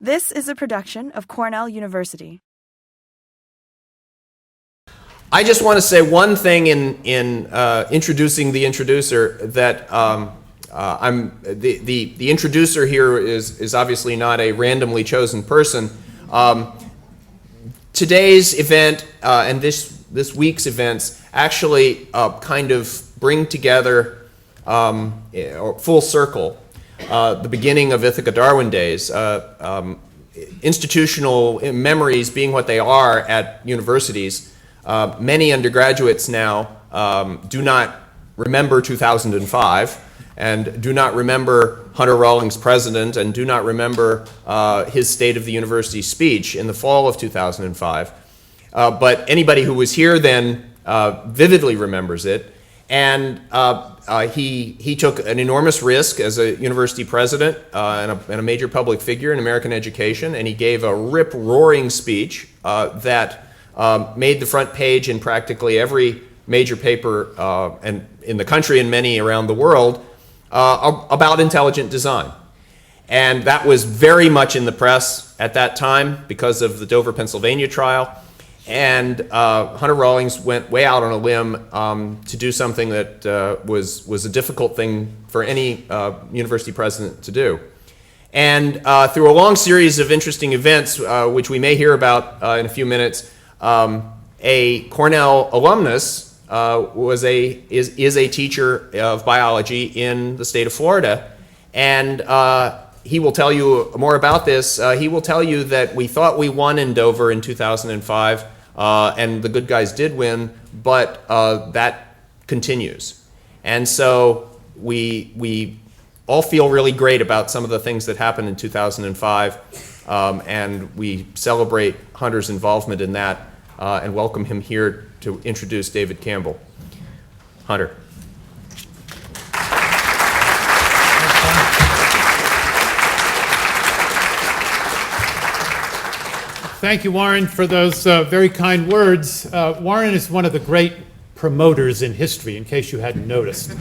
This is a production of Cornell University. I just want to say one thing in introducing the introducer, that the introducer here is obviously not a randomly chosen person. Today's event and this week's events actually kind of bring together full circle the beginning of Ithaca Darwin days. Institutional memories being what they are at universities, many undergraduates now do not remember 2005 and do not remember Hunter Rawlings president and do not remember his State of the University speech in the fall of 2005. But anybody who was here then vividly remembers it. And he took an enormous risk as a university president and a major public figure in American education, and he gave a rip-roaring speech that made the front page in practically every major paper and in the country and many around the world about intelligent design. And that was very much in the press at that time because of the Dover, Pennsylvania trial. And Hunter Rawlings went way out on a limb to do something that was a difficult thing for any university president to do. And through a long series of interesting events, which we may hear about in a few minutes, a Cornell alumnus is a teacher of biology in the state of Florida. And he will tell you more about this. He will tell you that we thought we won in Dover in 2005. And the good guys did win, but that continues. And so we all feel really great about some of the things that happened in 2005, and we celebrate Hunter's involvement in that and welcome him here to introduce David Campbell. Hunter. Thank you, Warren, for those very kind words. Warren is one of the great promoters in history, in case you hadn't noticed.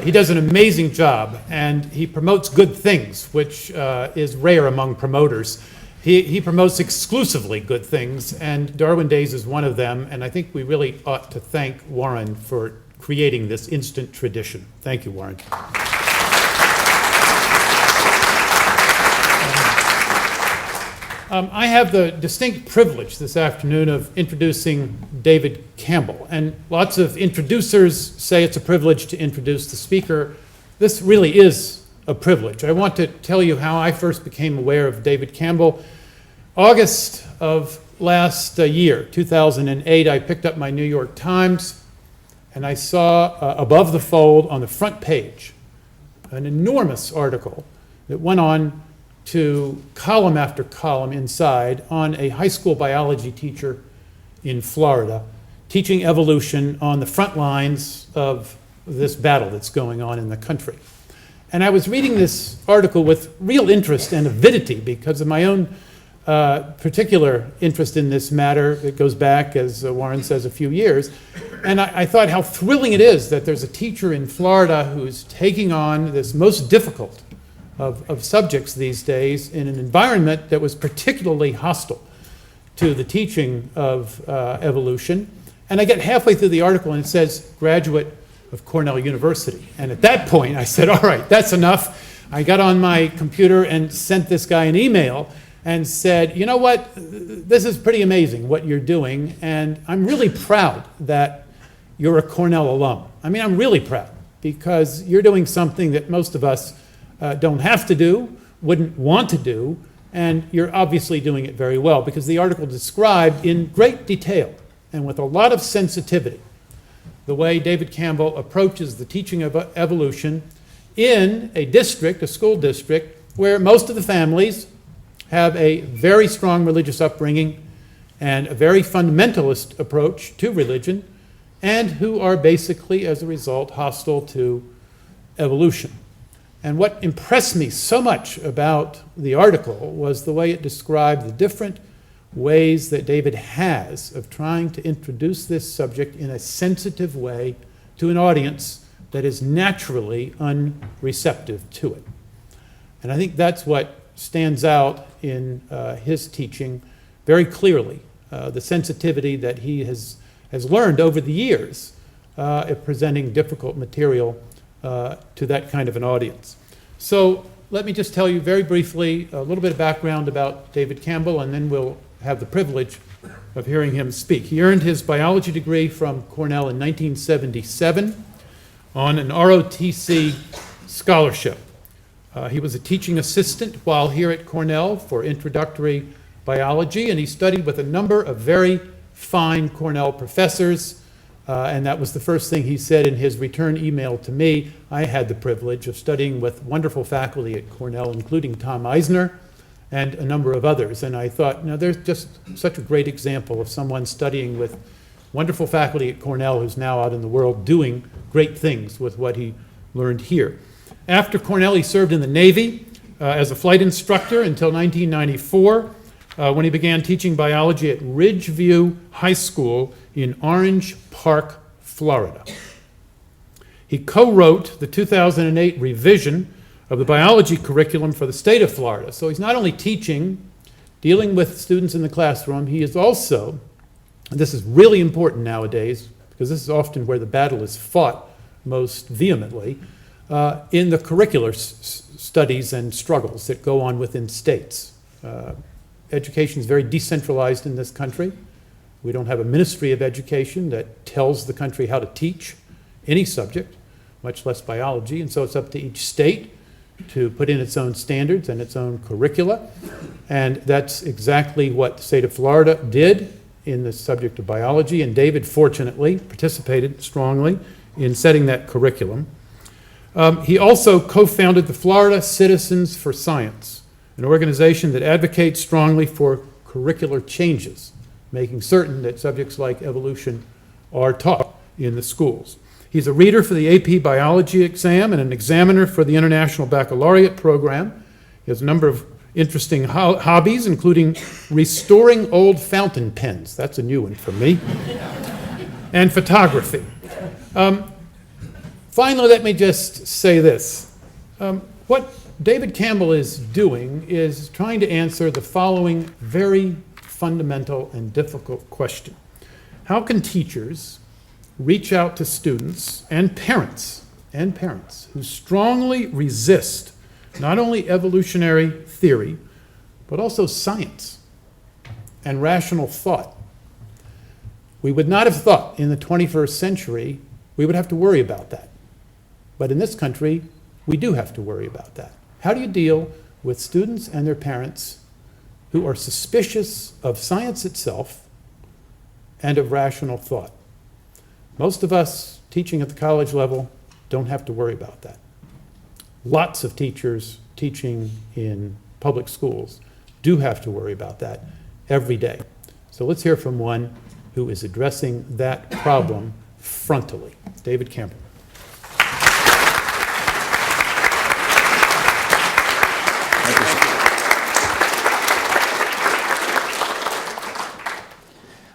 He does an amazing job, and he promotes good things, which is rare among promoters. He promotes exclusively good things, and Darwin Days is one of them, and I think we really ought to thank Warren for creating this instant tradition. Thank you, Warren. I have the distinct privilege this afternoon of introducing David Campbell, and lots of introducers say it's a privilege to introduce the speaker. This really is a privilege. I want to tell you how I first became aware of David Campbell. August of last year, 2008, I picked up my New York Times, and I saw above the fold on the front page an enormous article that went on to column after column inside on a high school biology teacher in Florida teaching evolution on the front lines of this battle that's going on in the country. And I was reading this article with real interest and avidity because of my own particular interest in this matter. It goes back, as Warren says, a few years. And I thought how thrilling it is that there's a teacher in Florida who's taking on this most difficult of subjects these days in an environment that was particularly hostile to the teaching of evolution. And I get halfway through the article and it says, graduate of Cornell University. And at that point I said, all right, that's enough. I got on my computer and sent this guy an email and said, you know what, this is pretty amazing what you're doing, and I'm really proud that you're a Cornell alum. I mean, I'm really proud because you're doing something that most of us don't have to do, wouldn't want to do, and you're obviously doing it very well because the article described in great detail and with a lot of sensitivity the way David Campbell approaches the teaching of evolution in a district, a school district, where most of the families have a very strong religious upbringing and a very fundamentalist approach to religion, and who are basically, as a result, hostile to evolution. And what impressed me so much about the article was the way it described the different ways that David has of trying to introduce this subject in a sensitive way to an audience that is naturally unreceptive to it. And I think that's what stands out in his teaching very clearly, the sensitivity that he has learned over the years at presenting difficult material to that kind of an audience. So let me just tell you very briefly a little bit of background about David Campbell, and then we'll have the privilege of hearing him speak. He earned his biology degree from Cornell in 1977 on an ROTC scholarship. He was a teaching assistant while here at Cornell for introductory biology, and he studied with a number of very fine Cornell professors, and that was the first thing he said in his return email to me. I had the privilege of studying with wonderful faculty at Cornell, including Tom Eisner and a number of others, and I thought, there's just such a great example of someone studying with wonderful faculty at Cornell who's now out in the world doing great things with what he learned here. After Cornell, he served in the Navy as a flight instructor until 1994, when he began teaching biology at Ridgeview High School in Orange Park, Florida. He co-wrote the 2008 revision of the biology curriculum for the state of Florida. So he's not only teaching, dealing with students in the classroom, he is also, and this is really important nowadays, because this is often where the battle is fought most vehemently, in the curricular studies and struggles that go on within states. Education is very decentralized in this country. We don't have a Ministry of Education that tells the country how to teach any subject, much less biology, and so it's up to each state to put in its own standards and its own curricula, and that's exactly what the state of Florida did in the subject of biology, and David, fortunately, participated strongly in setting that curriculum. He also co-founded the Florida Citizens for Science, an organization that advocates strongly for curricular changes, making certain that subjects like evolution are taught in the schools. He's a reader for the AP Biology exam and an examiner for the International Baccalaureate program. He has a number of interesting hobbies, including restoring old fountain pens. That's a new one for me. And photography. Finally, let me just say this. What David Campbell is doing is trying to answer the following very fundamental and difficult question. How can teachers reach out to students and parents who strongly resist not only evolutionary theory, but also science and rational thought? We would not have thought in the 21st century we would have to worry about that. But in this country, we do have to worry about that. How do you deal with students and their parents who are suspicious of science itself and of rational thought? Most of us teaching at the college level don't have to worry about that. Lots of teachers teaching in public schools do have to worry about that every day. So let's hear from one who is addressing that problem frontally. David Campbell.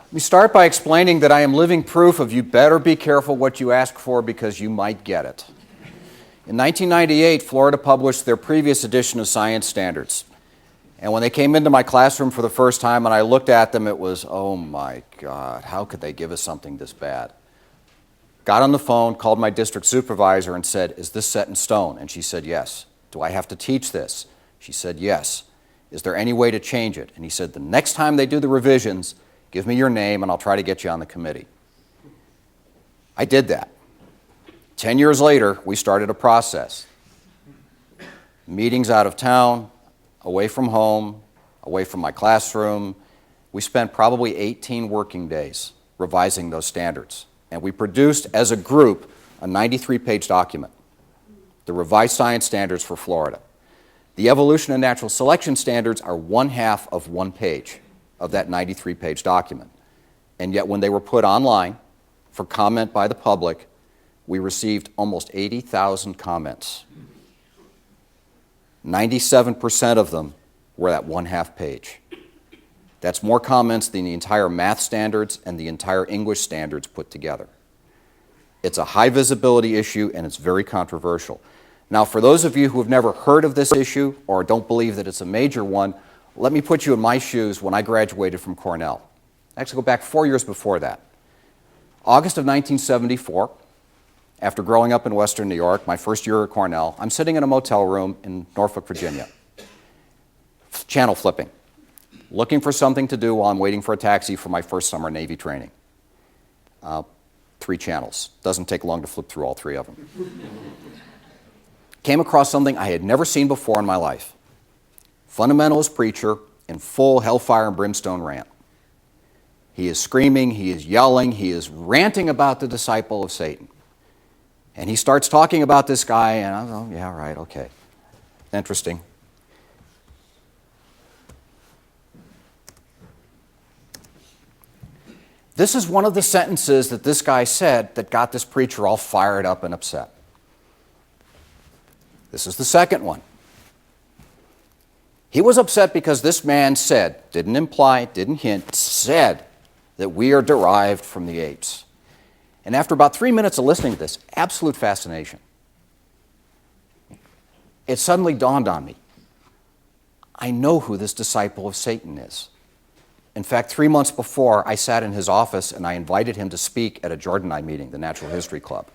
Let me start by explaining that I am living proof of you better be careful what you ask for because you might get it. In 1998, Florida published their previous edition of Science Standards. And when they came into my classroom for the first time and I looked at them, it was, oh my God, how could they give us something this bad? Got on the phone, called my district supervisor and said, is this set in stone? And she said, yes. Do I have to teach this? She said, yes. Is there any way to change it? And he said, the next time they do the revisions, give me your name and I'll try to get you on the committee. I did that. 10 years later, we started a process. Meetings out of town, away from home, away from my classroom. We spent probably 18 working days revising those standards. And we produced, as a group, a 93-page document, the revised science standards for Florida. The evolution and natural selection standards are 1/2 of 1 page of that 93-page document. And yet when they were put online for comment by the public, we received almost 80,000 comments. 97% of them were that 1/2 page. That's more comments than the entire math standards and the entire English standards put together. It's a high visibility issue and it's very controversial. Now, for those of you who have never heard of this issue or don't believe that it's a major one, let me put you in my shoes when I graduated from Cornell. Actually, go back 4 years before that. August of 1974, after growing up in Western New York, my first year at Cornell, I'm sitting in a motel room in Norfolk, Virginia, channel flipping, looking for something to do while I'm waiting for a taxi for my first summer Navy training. 3 channels. Doesn't take long to flip through all 3 of them. Came across something I had never seen before in my life. Fundamentalist preacher in full hellfire and brimstone rant. He is screaming, he is yelling, he is ranting about the disciple of Satan. And he starts talking about this guy, and I go, yeah, right, okay. Interesting. This is one of the sentences that this guy said that got this preacher all fired up and upset. This is the second one. He was upset because this man said, didn't imply, didn't hint, said that we are derived from the apes. And after about 3 minutes of listening to this, absolute fascination, it suddenly dawned on me. I know who this disciple of Satan is. In fact, 3 months before, I sat in his office and I invited him to speak at a Jordanite meeting, the Natural History Club.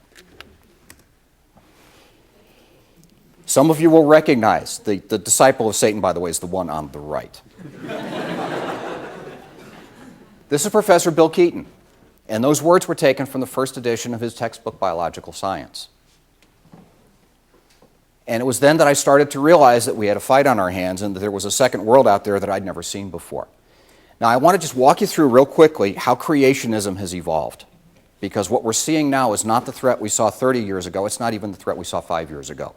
Some of you will recognize the disciple of Satan, by the way, is the one on the right. This is Professor Bill Keaton, and those words were taken from the first edition of his textbook, Biological Science. And it was then that I started to realize that we had a fight on our hands and that there was a second world out there that I'd never seen before. Now, I want to just walk you through real quickly how creationism has evolved, because what we're seeing now is not the threat we saw 30 years ago. It's not even the threat we saw 5 years ago.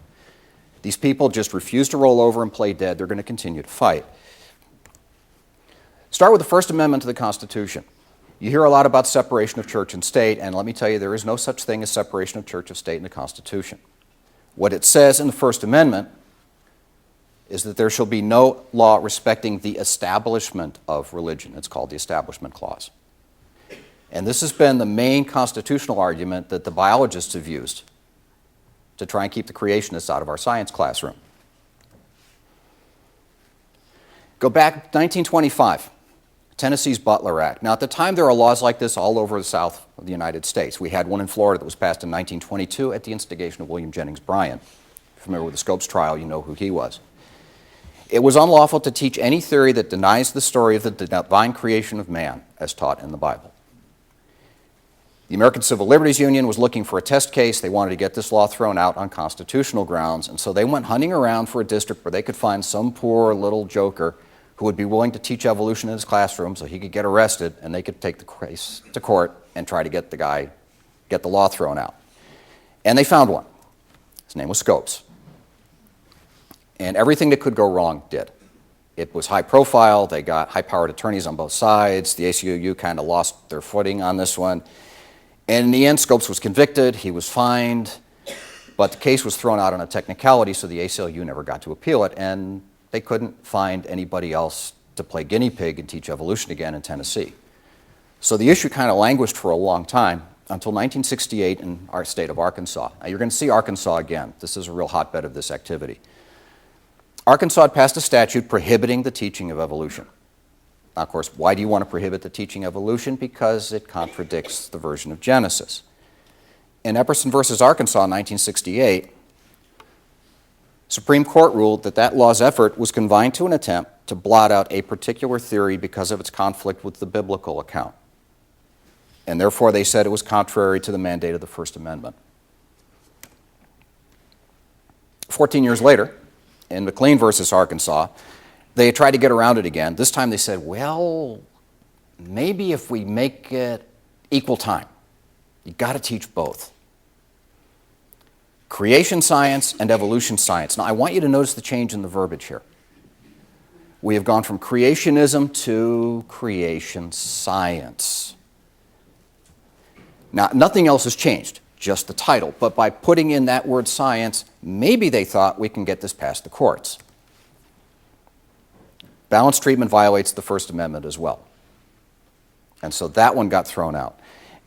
These people just refuse to roll over and play dead. They're going to continue to fight. Start with the First Amendment to the Constitution. You hear a lot about separation of church and state, and let me tell you, there is no such thing as separation of church and state in the Constitution. What it says in the First Amendment is that there shall be no law respecting the establishment of religion. It's called the Establishment Clause. And this has been the main constitutional argument that the biologists have used to try and keep the creationists out of our science classroom. Go back to 1925, Tennessee's Butler Act. Now, at the time, there are laws like this all over the South of the United States. We had one in Florida that was passed in 1922 at the instigation of William Jennings Bryan. If you're familiar with the Scopes trial, you know who he was. It was unlawful to teach any theory that denies the story of the divine creation of man as taught in the Bible. The American Civil Liberties Union was looking for a test case. They wanted to get this law thrown out on constitutional grounds, and so they went hunting around for a district where they could find some poor little joker who would be willing to teach evolution in his classroom so he could get arrested and they could take the case to court and try to get the law thrown out. And they found one. His name was Scopes. And everything that could go wrong did. It was high profile. They got high-powered attorneys on both sides. The ACLU kind of lost their footing on this one. And in the end, Scopes was convicted. He was fined. But the case was thrown out on a technicality, so the ACLU never got to appeal it. And they couldn't find anybody else to play guinea pig and teach evolution again in Tennessee. So the issue kind of languished for a long time until 1968 in our state of Arkansas. Now, you're going to see Arkansas again. This is a real hotbed of this activity. Arkansas had passed a statute prohibiting the teaching of evolution. Now, of course, why do you want to prohibit the teaching of evolution? Because it contradicts the version of Genesis. In Epperson versus Arkansas in 1968, Supreme Court ruled that that law's effort was confined to an attempt to blot out a particular theory because of its conflict with the biblical account. And therefore, they said it was contrary to the mandate of the First Amendment. 14 years later, in McLean versus Arkansas, they tried to get around it again. This time they said, well, maybe if we make it equal time, you've got to teach both. Creation science and evolution science. Now, I want you to notice the change in the verbiage here. We have gone from creationism to creation science. Now, nothing else has changed, just the title. But by putting in that word science, maybe they thought we can get this past the courts. Balanced treatment violates the First Amendment as well. And so that one got thrown out.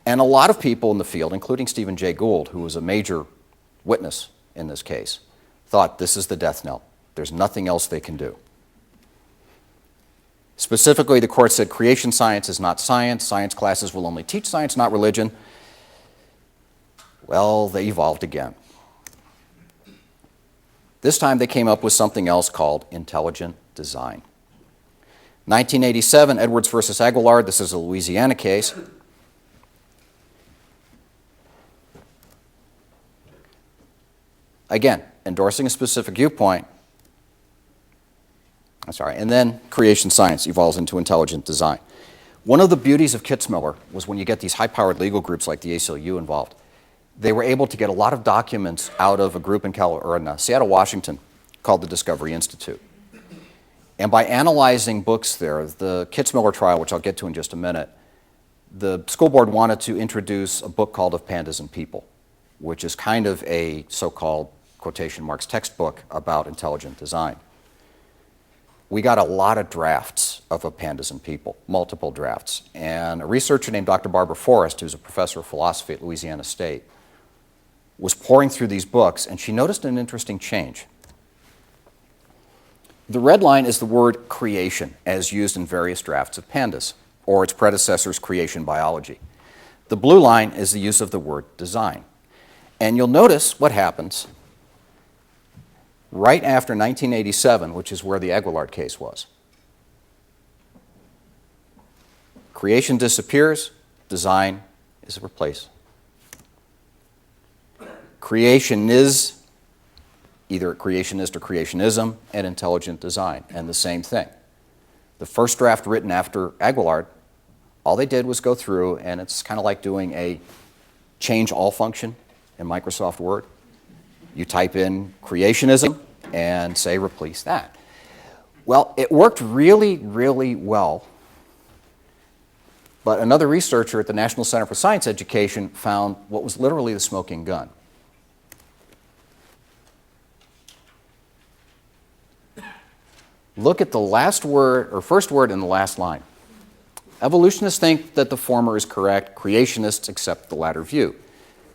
And a lot of people in the field, including Stephen Jay Gould, who was a major witness in this case, thought this is the death knell. There's nothing else they can do. Specifically, the court said creation science is not science. Science classes will only teach science, not religion. Well, they evolved again. This time they came up with something else called intelligent design. 1987, Edwards versus Aguilar. This is a Louisiana case. Again, endorsing a specific viewpoint. And then creation science evolves into intelligent design. One of the beauties of Kitzmiller was when you get these high-powered legal groups like the ACLU involved, they were able to get a lot of documents out of a group in Seattle, Washington, called the Discovery Institute. And by analyzing books there, the Kitzmiller trial, which I'll get to in just a minute, the school board wanted to introduce a book called Of Pandas and People, which is kind of a so-called, quotation marks, textbook about intelligent design. We got a lot of drafts of Pandas and People, multiple drafts. And a researcher named Dr. Barbara Forrest, who's a professor of philosophy at Louisiana State, was pouring through these books, and she noticed an interesting change. The red line is the word creation, as used in various drafts of Pandas, or its predecessor's creation biology. The blue line is the use of the word design. And you'll notice what happens right after 1987, which is where the Aguilar case was. Creation disappears, design is replaced. Creation is either creationist or creationism, and intelligent design, and the same thing. The first draft written after Aguilar, all they did was go through, and it's kind of like doing a change all function in Microsoft Word. You type in creationism and say replace that. Well, it worked really, really well. But another researcher at the National Center for Science Education found what was literally the smoking gun. Look at the last word, or first word in the last line. Evolutionists think that the former is correct. Creationists accept the latter view.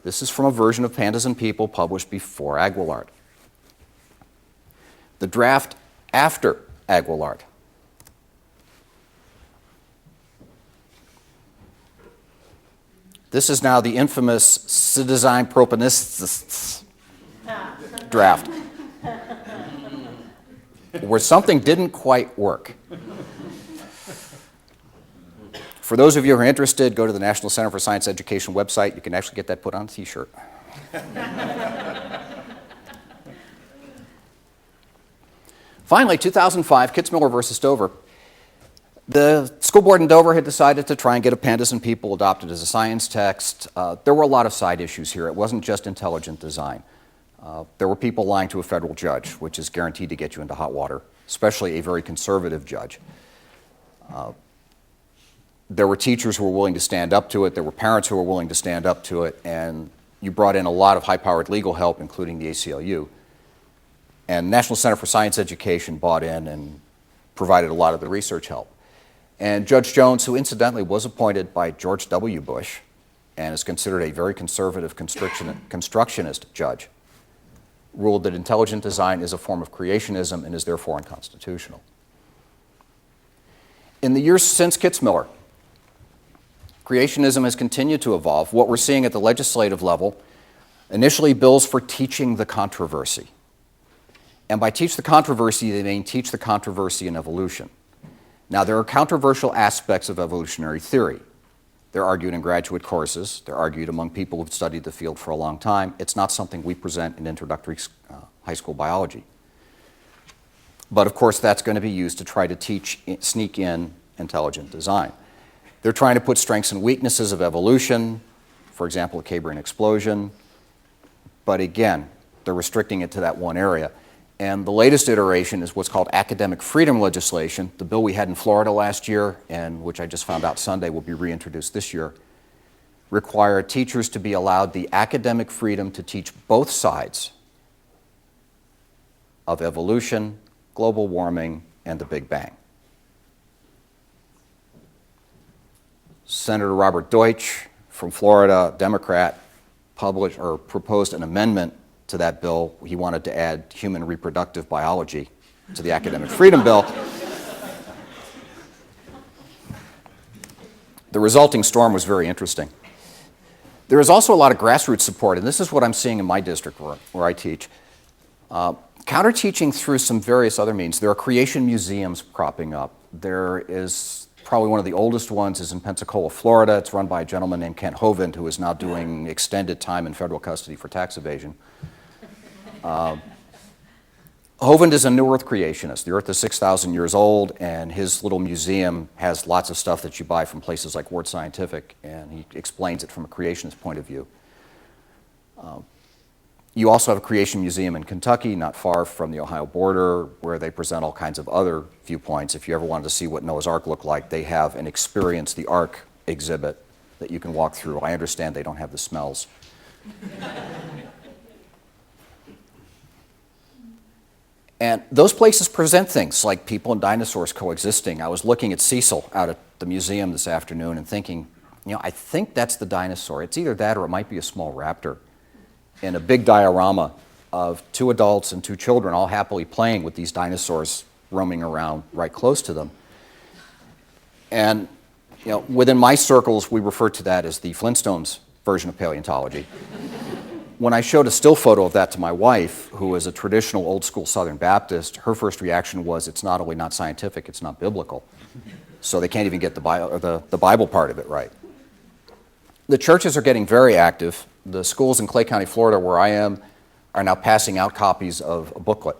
This is from a version of Pandas and People published before Aguilar. The draft after Aguilar. This is now the infamous Design Proponists draft, where something didn't quite work. For those of you who are interested, go to the National Center for Science Education website. You can actually get that put on a t-shirt. Finally, 2005, Kitzmiller versus Dover. The school board in Dover had decided to try and get a Pandas and People adopted as a science text. There were a lot of side issues here. It wasn't just intelligent design. There were people lying to a federal judge, which is guaranteed to get you into hot water, especially a very conservative judge. There were teachers who were willing to stand up to it. There were parents who were willing to stand up to it. And you brought in a lot of high-powered legal help, including the ACLU. And National Center for Science Education bought in and provided a lot of the research help. And Judge Jones, who incidentally was appointed by George W. Bush and is considered a very conservative constructionist judge, ruled that intelligent design is a form of creationism and is therefore unconstitutional. In the years since Kitzmiller, creationism has continued to evolve. What we're seeing at the legislative level, initially bills for teaching the controversy. And by teach the controversy, they mean teach the controversy in evolution. Now, there are controversial aspects of evolutionary theory. They're argued in graduate courses. They're argued among people who've studied the field for a long time. It's not something we present in introductory high school biology. But of course, that's going to be used to try to sneak in intelligent design. They're trying to put strengths and weaknesses of evolution, for example, a Cambrian explosion. But again, they're restricting it to that one area. And the latest iteration is what's called academic freedom legislation. The bill we had in Florida last year, and which I just found out Sunday will be reintroduced this year, require teachers to be allowed the academic freedom to teach both sides of evolution, global warming, and the Big Bang. Senator Robert Deutsch from Florida, Democrat, proposed an amendment to that bill. He wanted to add human reproductive biology to the Academic Freedom Bill. The resulting storm was very interesting. There is also a lot of grassroots support, and this is what I'm seeing in my district where I teach. Counter-teaching through some various other means. There are creation museums cropping up. There is probably one of the oldest ones is in Pensacola, Florida. It's run by a gentleman named Kent Hovind, who is now doing extended time in federal custody for tax evasion. Hovind is a New Earth creationist. The Earth is 6,000 years old, and his little museum has lots of stuff that you buy from places like Ward Scientific, and he explains it from a creationist point of view. You also have a creation museum in Kentucky, not far from the Ohio border, where they present all kinds of other viewpoints. If you ever wanted to see what Noah's Ark looked like, they have an Experience the Ark exhibit that you can walk through. I understand they don't have the smells. And those places present things like people and dinosaurs coexisting. I was looking at Cecil out at the museum this afternoon and thinking, I think that's the dinosaur. It's either that or it might be a small raptor. In a big diorama of 2 adults and 2 children all happily playing with these dinosaurs roaming around right close to them. And within my circles, we refer to that as the Flintstones version of paleontology. When I showed a still photo of that to my wife, who is a traditional old school Southern Baptist, her first reaction was, it's not only not scientific, it's not biblical. So they can't even get the Bible part of it right. The churches are getting very active. The schools in Clay County, Florida, where I am, are now passing out copies of a booklet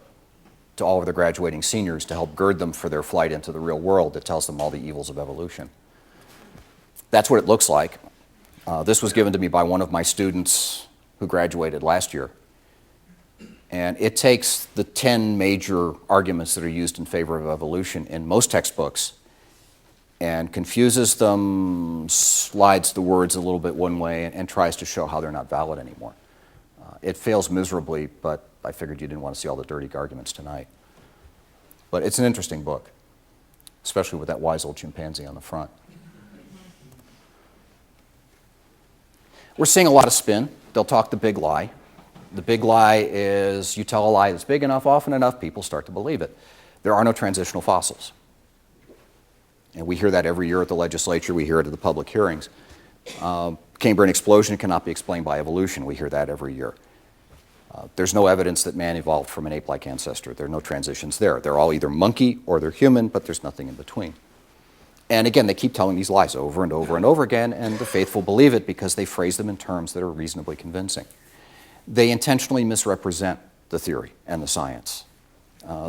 to all of their graduating seniors to help gird them for their flight into the real world that tells them all the evils of evolution. That's what it looks like. This was given to me by one of my students who graduated last year. And it takes the 10 major arguments that are used in favor of evolution in most textbooks and confuses them, slides the words a little bit one way, and tries to show how they're not valid anymore. It fails miserably, but I figured you didn't want to see all the dirty arguments tonight. But it's an interesting book, especially with that wise old chimpanzee on the front. We're seeing a lot of spin. They'll talk the big lie. The big lie is you tell a lie that's big enough, often enough, people start to believe it. There are no transitional fossils. And we hear that every year at the legislature. We hear it at the public hearings. Cambrian explosion cannot be explained by evolution. We hear that every year. There's no evidence that man evolved from an ape-like ancestor. There are no transitions there. They're all either monkey or they're human, but there's nothing in between. And again, they keep telling these lies over and over and over again, and the faithful believe it because they phrase them in terms that are reasonably convincing. They intentionally misrepresent the theory and the science.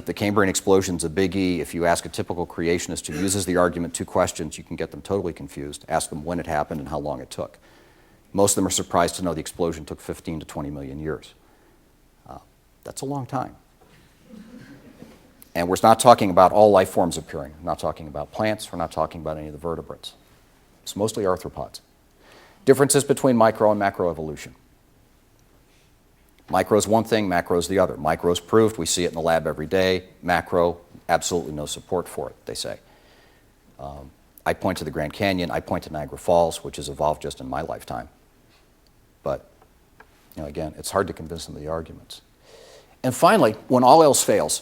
The Cambrian explosion's a biggie. If you ask a typical creationist who uses the argument 2 questions, you can get them totally confused. Ask them when it happened and how long it took. Most of them are surprised to know the explosion took 15 to 20 million years. That's a long time. And we're not talking about all life forms appearing. We're not talking about plants. We're not talking about any of the vertebrates. It's mostly arthropods. Differences between micro and macroevolution. Micro is one thing, macro is the other. Micro is proved. We see it in the lab every day. Macro, absolutely no support for it, they say. I point to the Grand Canyon. I point to Niagara Falls, which has evolved just in my lifetime. But, again, it's hard to convince them of the arguments. And finally, when all else fails,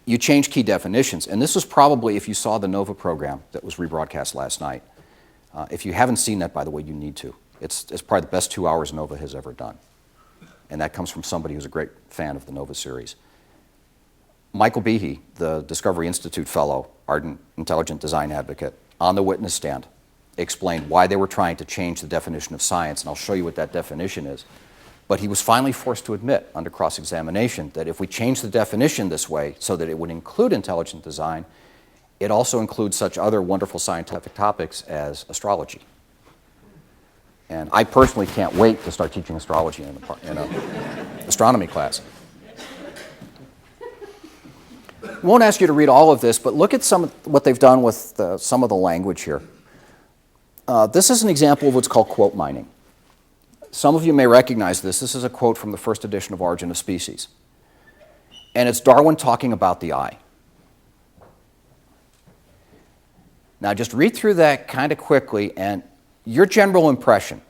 you change key definitions. And this was probably, if you saw the NOVA program that was rebroadcast last night. If you haven't seen that, by the way, you need to. It's probably the best 2 hours NOVA has ever done. And that comes from somebody who's a great fan of the NOVA series. Michael Behe, the Discovery Institute fellow, ardent, intelligent design advocate, on the witness stand, explained why they were trying to change the definition of science, and I'll show you what that definition is. But he was finally forced to admit, under cross-examination, that if we change the definition this way so that it would include intelligent design, it also includes such other wonderful scientific topics as astrology. And I personally can't wait to start teaching astrology in an astronomy class. I won't ask you to read all of this, but look at what they've done with some of the language here. This is an example of what's called quote mining. Some of you may recognize this. This is a quote from the first edition of Origin of Species. And it's Darwin talking about the eye. Now just read through that kind of quickly, and your general impression.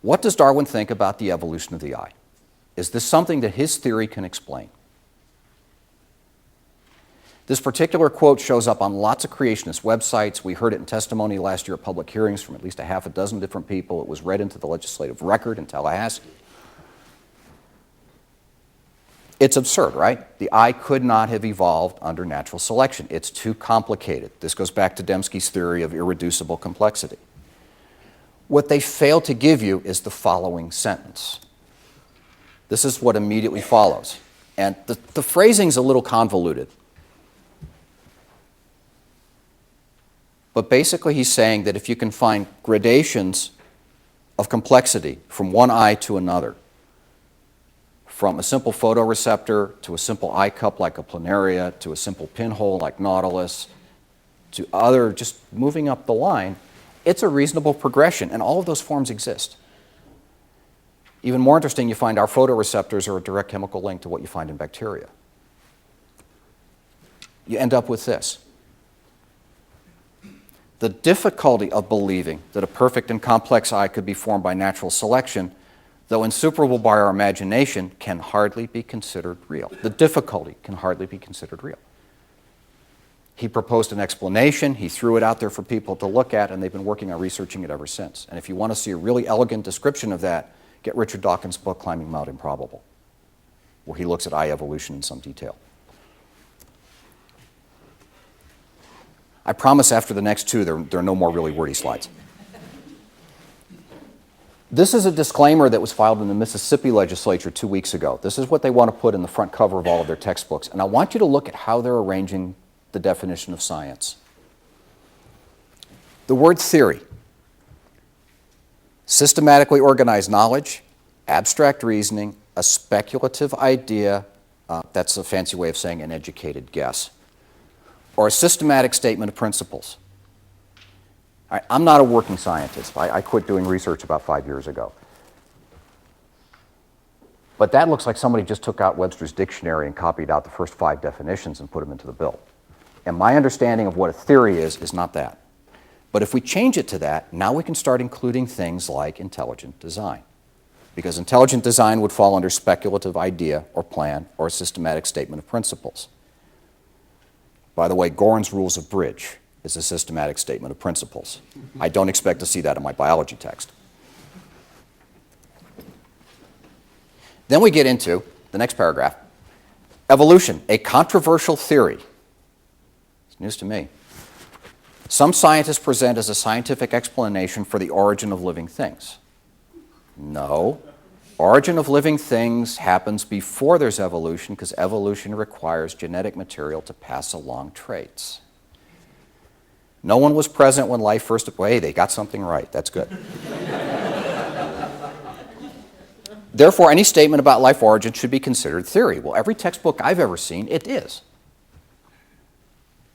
What does Darwin think about the evolution of the eye? Is this something that his theory can explain? This particular quote shows up on lots of creationist websites. We heard it in testimony last year at public hearings from at least a half a dozen different people. It was read into the legislative record in Tallahassee. It's absurd, right? The eye could not have evolved under natural selection. It's too complicated. This goes back to Dembski's theory of irreducible complexity. What they fail to give you is the following sentence. This is what immediately follows. And the phrasing's a little convoluted. But basically he's saying that if you can find gradations of complexity from one eye to another, from a simple photoreceptor to a simple eye cup like a planaria to a simple pinhole like Nautilus to other, just moving up the line, it's a reasonable progression, and all of those forms exist. Even more interesting, you find our photoreceptors are a direct chemical link to what you find in bacteria. You end up with this. The difficulty of believing that a perfect and complex eye could be formed by natural selection, though insuperable by our imagination, can hardly be considered real. The difficulty can hardly be considered real. He proposed an explanation, he threw it out there for people to look at, and they've been working on researching it ever since. And if you want to see a really elegant description of that, get Richard Dawkins' book, Climbing Mount Improbable, where he looks at eye evolution in some detail. I promise after the next two, there are no more really wordy slides. This is a disclaimer that was filed in the Mississippi legislature 2 weeks ago. This is what they want to put in the front cover of all of their textbooks. And I want you to look at how they're arranging the definition of science. The word theory, systematically organized knowledge, abstract reasoning, a speculative idea, that's a fancy way of saying an educated guess, or a systematic statement of principles. I'm not a working scientist. I quit doing research about 5 years ago. But that looks like somebody just took out Webster's dictionary and copied out the first 5 definitions and put them into the bill. And my understanding of what a theory is not that. But if we change it to that, now we can start including things like intelligent design. Because intelligent design would fall under speculative idea or plan or a systematic statement of principles. By the way, Gorin's rules of bridge is a systematic statement of principles. I don't expect to see that in my biology text. Then we get into the next paragraph. Evolution, a controversial theory. It's news to me. Some scientists present as a scientific explanation for the origin of living things. No. Origin of living things happens before there's evolution because evolution requires genetic material to pass along traits. No one was present when life first... Hey, they got something right. That's good. Therefore, any statement about life origin should be considered theory. Well, every textbook I've ever seen, it is.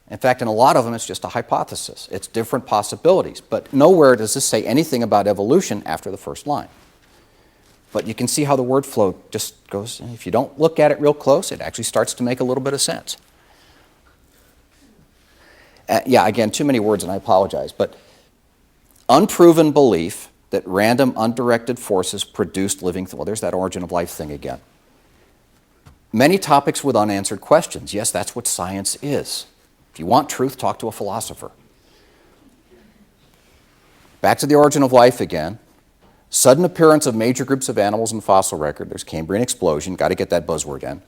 In fact, in a lot of them, it's just a hypothesis. It's different possibilities. But nowhere does this say anything about evolution after the first line. But you can see how the word flow just goes, if you don't look at it real close, it actually starts to make a little bit of sense. Yeah, again, too many words and I apologize, but unproven belief that random undirected forces produced living things. Well, there's that origin of life thing again. Many topics with unanswered questions. Yes, that's what science is. If you want truth, talk to a philosopher. Back to the origin of life again. Sudden appearance of major groups of animals in the fossil record. There's Cambrian explosion. Got to get that buzzword in.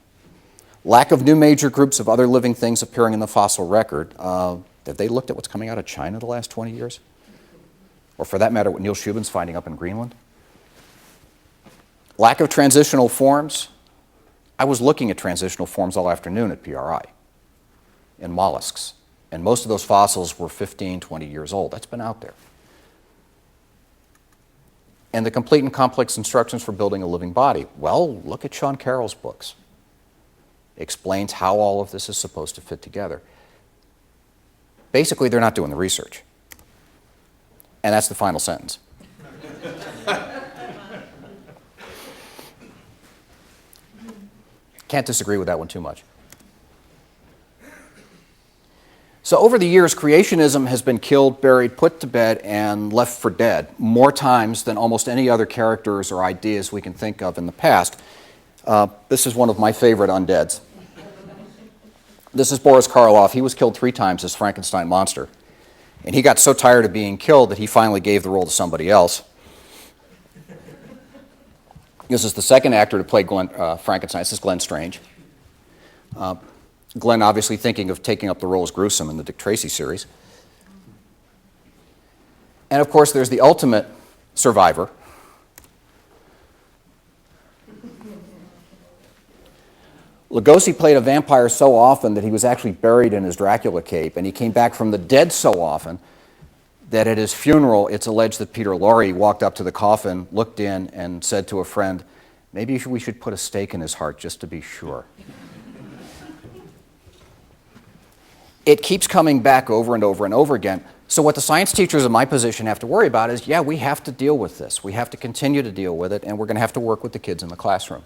Lack of new major groups of other living things appearing in the fossil record. Have they looked at what's coming out of China the last 20 years? Or for that matter, what Neil Shubin's finding up in Greenland? Lack of transitional forms. I was looking at transitional forms all afternoon at PRI in mollusks. And most of those fossils were 15, 20 years old. That's been out there. And the complete and complex instructions for building a living body. Well, look at Sean Carroll's books. Explains how all of this is supposed to fit together. Basically, they're not doing the research. And that's the final sentence. Can't disagree with that one too much. So over the years, creationism has been killed, buried, put to bed, and left for dead more times than almost any other characters or ideas we can think of in the past. This is one of my favorite undeads. This is Boris Karloff. He was killed 3 times as Frankenstein monster. And he got so tired of being killed that he finally gave the role to somebody else. This is the second actor to play Frankenstein. This is Glenn Strange. Glenn obviously thinking of taking up the role as Gruesome in the Dick Tracy series. And of course, there's the ultimate survivor. Lugosi played a vampire so often that he was actually buried in his Dracula cape, and he came back from the dead so often that at his funeral, it's alleged that Peter Lorre walked up to the coffin, looked in, and said to a friend, maybe we should put a stake in his heart just to be sure. It keeps coming back over and over and over again. So what the science teachers in my position have to worry about is, yeah, we have to deal with this. We have to continue to deal with it, and we're going to have to work with the kids in the classroom.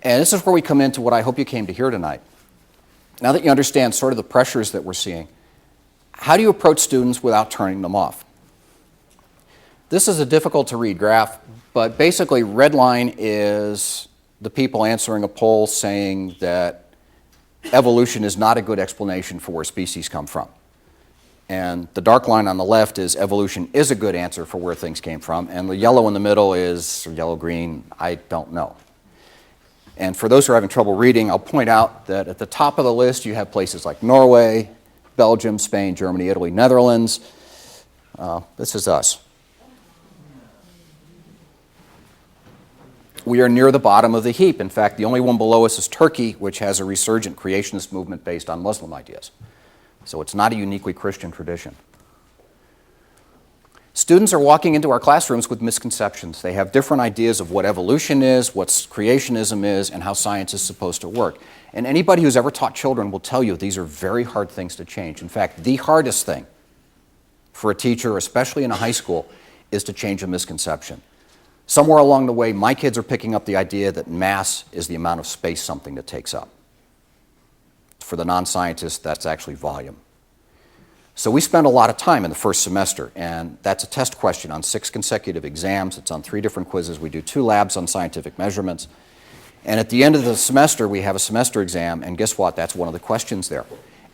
And this is where we come into what I hope you came to hear tonight. Now that you understand sort of the pressures that we're seeing, how do you approach students without turning them off? This is a difficult to read graph, but basically red line is the people answering a poll saying that evolution is not a good explanation for where species come from. And the dark line on the left is evolution is a good answer for where things came from, and the yellow in the middle is yellow-green, I don't know. And for those who are having trouble reading, I'll point out that at the top of the list you have places like Norway, Belgium, Spain, Germany, Italy, Netherlands. This is us. We are near the bottom of the heap. In fact, the only one below us is Turkey, which has a resurgent creationist movement based on Muslim ideas. So it's not a uniquely Christian tradition. Students are walking into our classrooms with misconceptions. They have different ideas of what evolution is, what creationism is, and how science is supposed to work. And anybody who's ever taught children will tell you these are very hard things to change. In fact, the hardest thing for a teacher, especially in a high school, is to change a misconception. Somewhere along the way, my kids are picking up the idea that mass is the amount of space something that takes up. For the non-scientist, that's actually volume. So we spend a lot of time in the first semester, and that's a test question on 6 consecutive exams. It's on 3 different quizzes. We do 2 labs on scientific measurements. And at the end of the semester, we have a semester exam, and guess what? That's one of the questions there.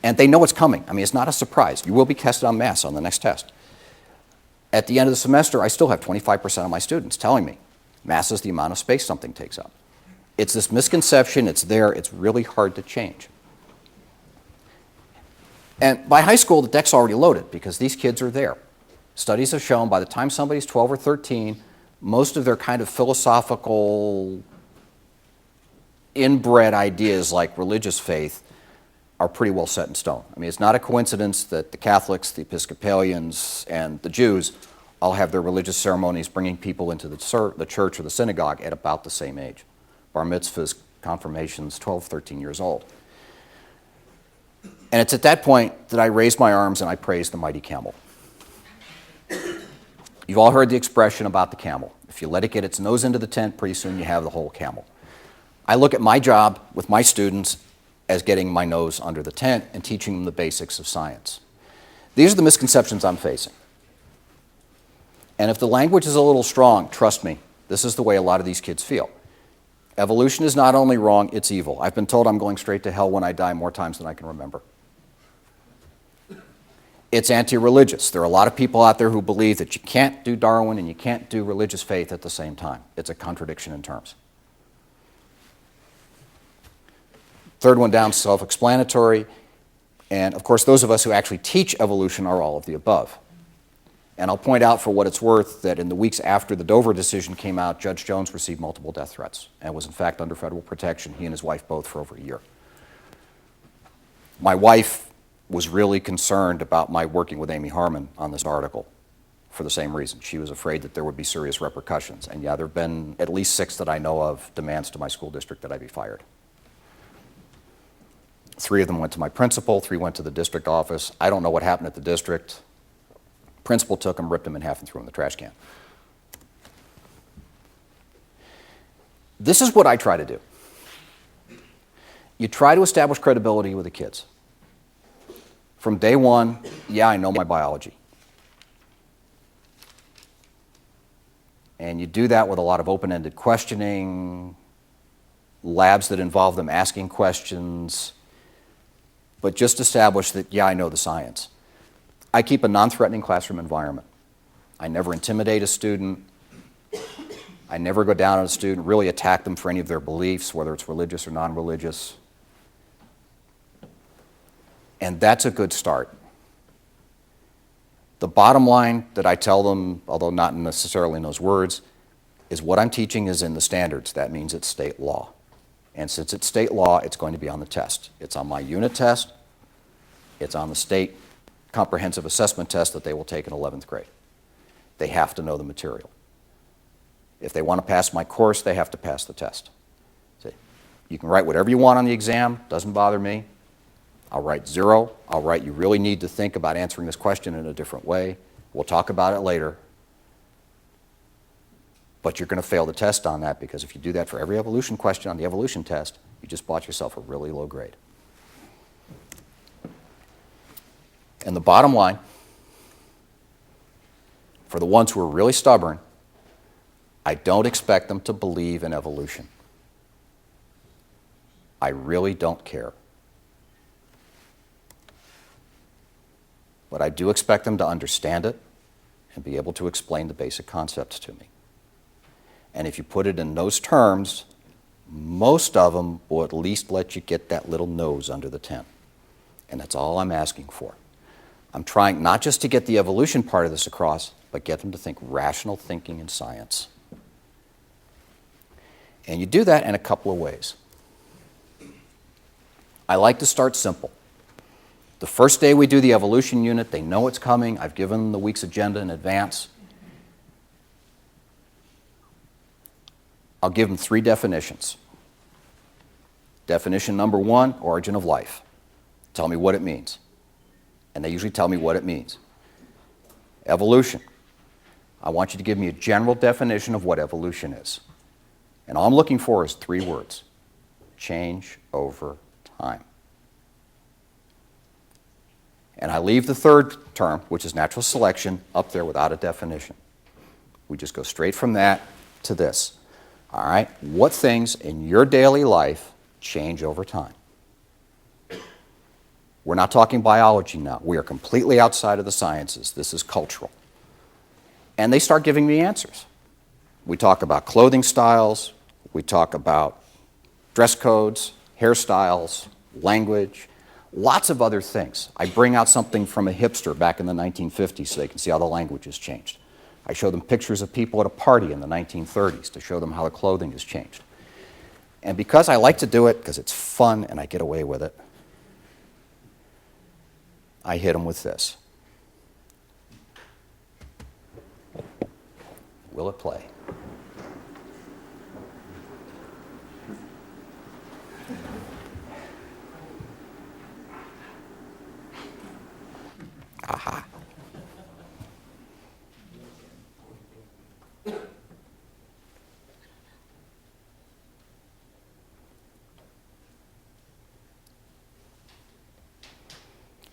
And they know it's coming. I mean, it's not a surprise. You will be tested on mass on the next test. At the end of the semester, I still have 25% of my students telling me mass is the amount of space something takes up. It's this misconception. It's there. It's really hard to change. And by high school, the deck's already loaded because these kids are there. Studies have shown by the time somebody's 12 or 13, most of their kind of philosophical, inbred ideas like religious faith are pretty well set in stone. I mean, it's not a coincidence that the Catholics, the Episcopalians, and the Jews all have their religious ceremonies bringing people into the church or the synagogue at about the same age. Bar mitzvahs, confirmations, 12, 13 years old. And it's at that point that I raise my arms and I praise the mighty camel. You've all heard the expression about the camel. If you let it get its nose into the tent, pretty soon you have the whole camel. I look at my job with my students as getting my nose under the tent and teaching them the basics of science. These are the misconceptions I'm facing. And if the language is a little strong, trust me, this is the way a lot of these kids feel. Evolution is not only wrong, it's evil. I've been told I'm going straight to hell when I die more times than I can remember. It's anti-religious. There are a lot of people out there who believe that you can't do Darwin and you can't do religious faith at the same time. It's a contradiction in terms. Third one down, self-explanatory. And of course, those of us who actually teach evolution are all of the above. And I'll point out for what it's worth that in the weeks after the Dover decision came out, Judge Jones received multiple death threats and was in fact under federal protection, he and his wife both, for over a year. My wife was really concerned about my working with Amy Harmon on this article for the same reason. She was afraid that there would be serious repercussions. And yeah, there have been at least 6 that I know of demands to my school district that I be fired. 3 of them went to my principal, 3 went to the district office. I don't know what happened at the district. Principal took them, ripped them in half, and threw them in the trash can. This is what I try to do. You try to establish credibility with the kids. From day one, yeah, I know my biology. And you do that with a lot of open-ended questioning, labs that involve them asking questions, but just establish that, yeah, I know the science. I keep a non-threatening classroom environment. I never intimidate a student. I never go down on a student, really attack them for any of their beliefs, whether it's religious or non-religious. And that's a good start. The bottom line that I tell them, although not necessarily in those words, is what I'm teaching is in the standards. That means it's state law. And since it's state law, it's going to be on the test. It's on my unit test. It's on the state comprehensive assessment test that they will take in 11th grade. They have to know the material. If they want to pass my course, they have to pass the test. See, you can write whatever you want on the exam, doesn't bother me. I'll write 0. I'll write you really need to think about answering this question in a different way. We'll talk about it later. But you're going to fail the test on that, because if you do that for every evolution question on the evolution test, you just bought yourself a really low grade. And the bottom line, for the ones who are really stubborn, I don't expect them to believe in evolution. I really don't care. But I do expect them to understand it and be able to explain the basic concepts to me. And if you put it in those terms, most of them will at least let you get that little nose under the tent. And that's all I'm asking for. I'm trying not just to get the evolution part of this across, but get them to think rational thinking in science. And you do that in a couple of ways. I like to start simple. The first day we do the evolution unit, they know it's coming. I've given them the week's agenda in advance. I'll give them 3 definitions. Definition number 1, origin of life. Tell me what it means. And they usually tell me what it means. Evolution. I want you to give me a general definition of what evolution is. And all I'm looking for is 3 words. Change over time. And I leave the third term, which is natural selection, up there without a definition. We just go straight from that to this. All right? What things in your daily life change over time? We're not talking biology now. We are completely outside of the sciences. This is cultural. And they start giving me answers. We talk about clothing styles. We talk about dress codes, hairstyles, language, lots of other things. I bring out something from a hipster back in the 1950s so they can see how the language has changed. I show them pictures of people at a party in the 1930s to show them how the clothing has changed. And because I like to do it, because it's fun and I get away with it, I hit them with this. Will it play? Aha.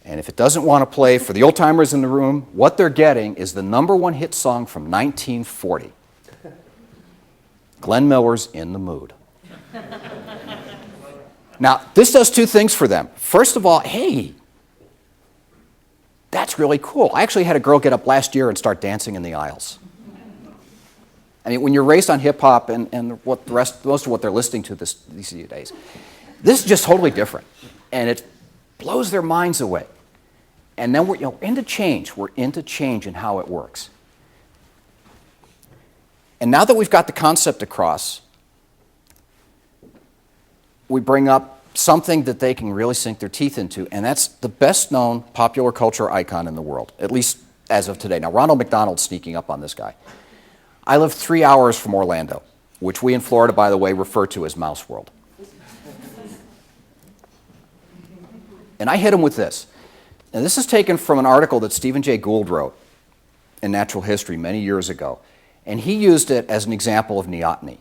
And if it doesn't want to play, for the old timers in the room, what they're getting is the #1 hit song from 1940. Glenn Miller's In the Mood. Now, this does 2 things for them. First of all, hey, that's really cool. I actually had a girl get up last year and start dancing in the aisles. I mean, when you're raised on hip hop and what the rest, most of what they're listening to these days, this is just totally different. And it blows their minds away. And then we're into change. We're into change and how it works. And now that we've got the concept across, we bring up something that they can really sink their teeth into, and that's the best known popular culture icon in the world, at least as of today. Now, Ronald McDonald's sneaking up on this guy. I live 3 hours from Orlando, which we in Florida, by the way, refer to as Mouse World. And I hit him with this. And this is taken from an article that Stephen Jay Gould wrote in Natural History many years ago. And he used it as an example of neoteny.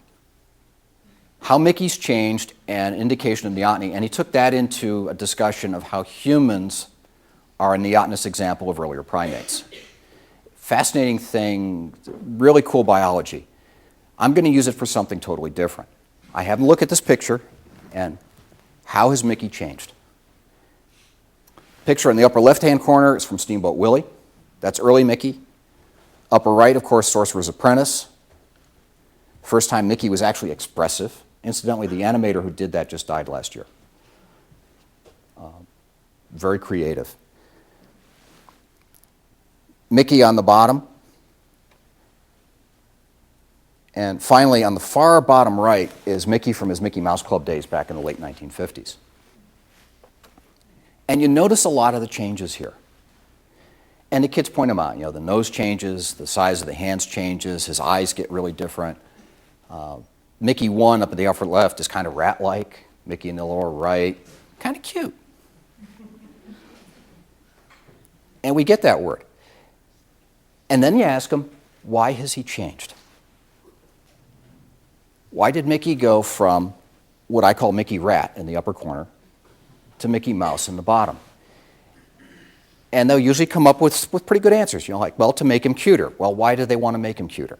How Mickey's changed and indication of neoteny. And he took that into a discussion of how humans are a neotenous example of earlier primates. Fascinating thing, really cool biology. I'm going to use it for something totally different. I have them look at this picture, and how has Mickey changed? Picture in the upper left-hand corner is from Steamboat Willie. That's early Mickey. Upper right, of course, Sorcerer's Apprentice. First time Mickey was actually expressive. Incidentally, the animator who did that just died last year. Very creative. Mickey on the bottom. And finally, on the far bottom right is Mickey from his Mickey Mouse Club days back in the late 1950s. And you notice a lot of the changes here. And the kids point them out. You know, the nose changes, the size of the hands changes, his eyes get really different. Mickey 1 up at the upper left is kind of rat-like. Mickey in the lower right, kind of cute. And we get that word. And then you ask him, why has he changed? Why did Mickey go from what I call Mickey Rat in the upper corner to Mickey Mouse in the bottom? And they'll usually come up with pretty good answers. You know, like, well, to make him cuter. Well, why do they want to make him cuter?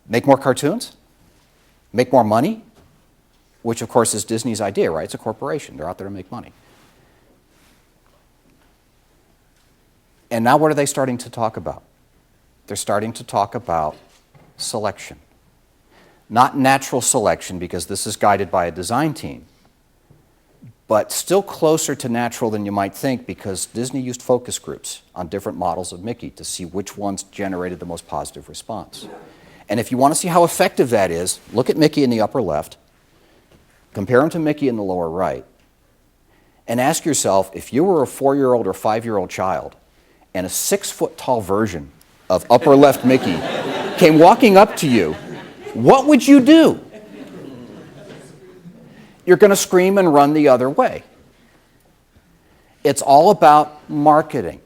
Make more cartoons? Make more money? Which, of course, is Disney's idea, right? It's a corporation. They're out there to make money. And now what are they starting to talk about? They're starting to talk about selection. Not natural selection, because this is guided by a design team, but still closer to natural than you might think, because Disney used focus groups on different models of Mickey to see which ones generated the most positive response. And if you want to see how effective that is, look at Mickey in the upper left, compare him to Mickey in the lower right, and ask yourself, if you were a 4-year-old or 5-year-old child and a 6-foot-tall version of upper left Mickey came walking up to you, what would you do? You're going to scream and run the other way. It's all about marketing.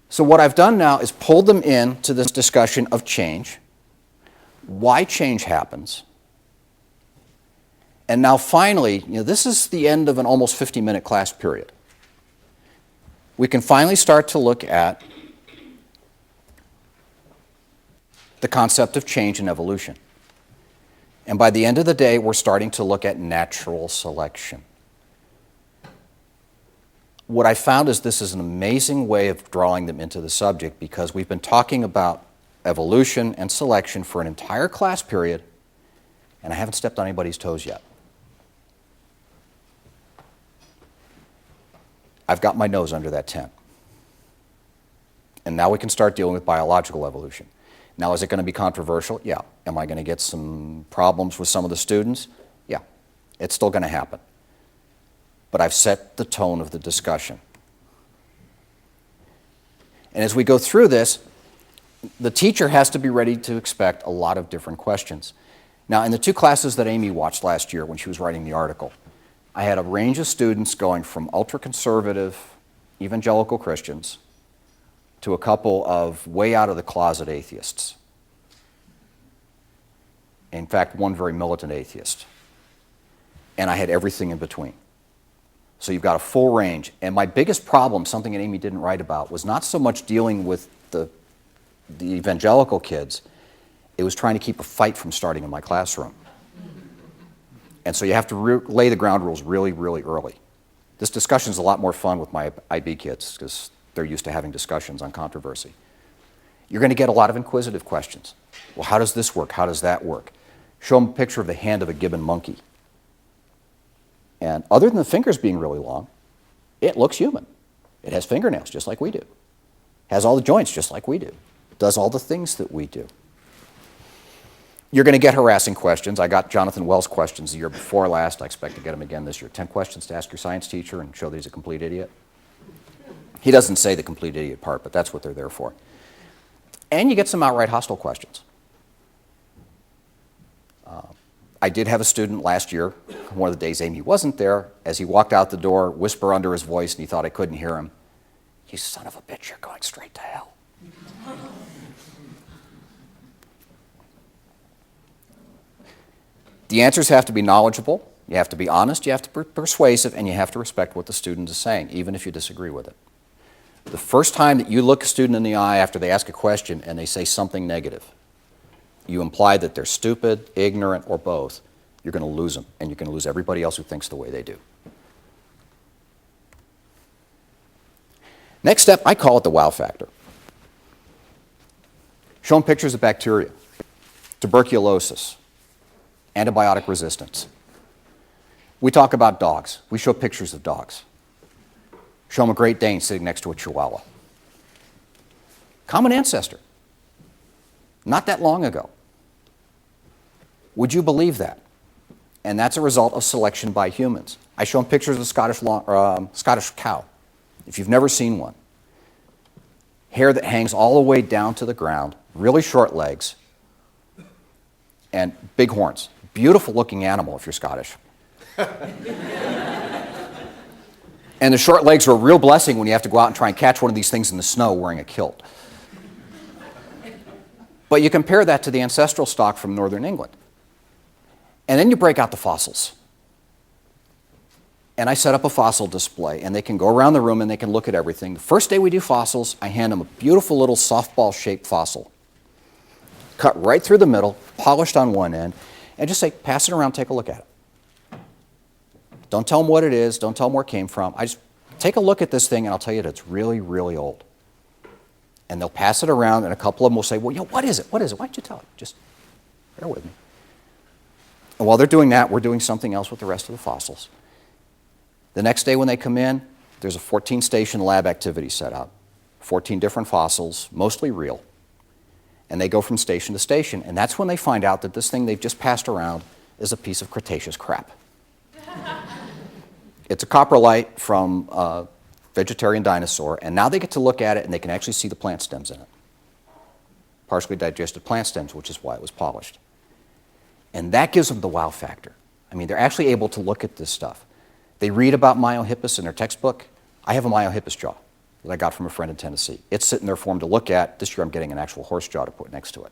So what I've done now is pulled them into this discussion of change, why change happens, and now finally, you know, this is the end of an almost 50-minute class period. We can finally start to look at the concept of change and evolution. And by the end of the day, we're starting to look at natural selection. What I found is this is an amazing way of drawing them into the subject, because we've been talking about evolution and selection for an entire class period, and I haven't stepped on anybody's toes yet. I've got my nose under that tent. And now we can start dealing with biological evolution. Now, is it going to be controversial? Yeah. Am I going to get some problems with some of the students? Yeah. It's still going to happen. But I've set the tone of the discussion. And as we go through this, the teacher has to be ready to expect a lot of different questions. Now, in the 2 classes that Amy watched last year when she was writing the article, I had a range of students going from ultra-conservative evangelical Christians to a couple of way out of the closet atheists. In fact, one very militant atheist. And I had everything in between. So you've got a full range. And my biggest problem, something that Amy didn't write about, was not so much dealing with the evangelical kids. It was trying to keep a fight from starting in my classroom. And so you have to lay the ground rules really, really early. This discussion is a lot more fun with my IB kids, because they're used to having discussions on controversy. You're going to get a lot of inquisitive questions. Well, how does this work? How does that work? Show them a picture of the hand of a gibbon monkey. And other than the fingers being really long, it looks human. It has fingernails just like we do. Has all the joints just like we do. Does all the things that we do. You're going to get harassing questions. I got Jonathan Wells questions the year before last. I expect to get them again this year. 10 questions to ask your science teacher and show that he's a complete idiot. He doesn't say the complete idiot part, but that's what they're there for. And you get some outright hostile questions. I did have a student last year, one of the days Amy wasn't there, as he walked out the door, whisper under his voice, and he thought I couldn't hear him, "You son of a bitch, you're going straight to hell." The answers have to be knowledgeable, you have to be honest, you have to be persuasive, and you have to respect what the student is saying, even if you disagree with it. The first time that you look a student in the eye after they ask a question and they say something negative, you imply that they're stupid, ignorant, or both, you're going to lose them, and you're going to lose everybody else who thinks the way they do. Next step, I call it the wow factor. Show them pictures of bacteria, tuberculosis, antibiotic resistance. We talk about dogs. We show pictures of dogs. Show them a Great Dane sitting next to a Chihuahua. Common ancestor. Not that long ago. Would you believe that? And that's a result of selection by humans. I show them pictures of the Scottish cow. If you've never seen one, hair that hangs all the way down to the ground, really short legs, and big horns. Beautiful looking animal if you're Scottish. And the short legs are a real blessing when you have to go out and try and catch one of these things in the snow wearing a kilt. But you compare that to the ancestral stock from northern England. And then you break out the fossils. And I set up a fossil display, and they can go around the room and they can look at everything. The first day we do fossils, I hand them a beautiful little softball-shaped fossil, cut right through the middle, polished on one end, and just say, pass it around, take a look at it. Don't tell them what it is, don't tell them where it came from. I just take a look at this thing, and I'll tell you that it's really, really old. And they'll pass it around, and a couple of them will say, well, what is it? What is it? Why don't you tell it? Just bear with me. And while they're doing that, we're doing something else with the rest of the fossils. The next day when they come in, there's a 14-station lab activity set up. 14 different fossils, mostly real. And they go from station to station, and that's when they find out that this thing they've just passed around is a piece of Cretaceous crap. It's a coprolite from a vegetarian dinosaur, and now they get to look at it and they can actually see the plant stems in it. Partially digested plant stems, which is why it was polished. And that gives them the wow factor. I mean, they're actually able to look at this stuff. They read about Myohippus in their textbook. I have a Myohippus jaw that I got from a friend in Tennessee. It's sitting there for them to look at. This year I'm getting an actual horse jaw to put next to it.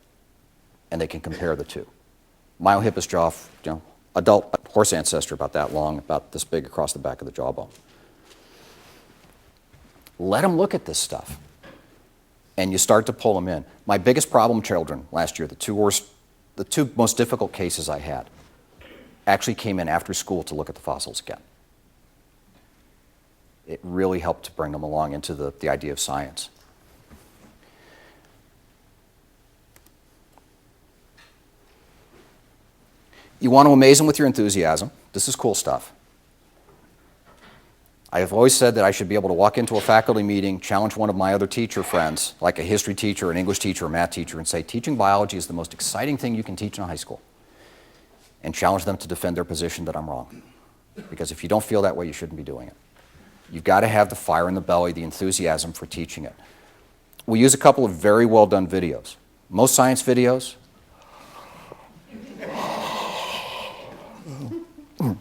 And they can compare the two. Myohippus jaw, adult horse ancestor about that long, about this big across the back of the jawbone. Let them look at this stuff. And you start to pull them in. My biggest problem children last year, the two most difficult cases I had, actually came in after school to look at the fossils again. It really helped to bring them along into the idea of science. You want to amaze them with your enthusiasm. This is cool stuff. I have always said that I should be able to walk into a faculty meeting, challenge one of my other teacher friends, like a history teacher, an English teacher, a math teacher, and say, teaching biology is the most exciting thing you can teach in a high school. And challenge them to defend their position that I'm wrong. Because if you don't feel that way, you shouldn't be doing it. You've got to have the fire in the belly, the enthusiasm for teaching it. We use a couple of very well done videos. Most science videos,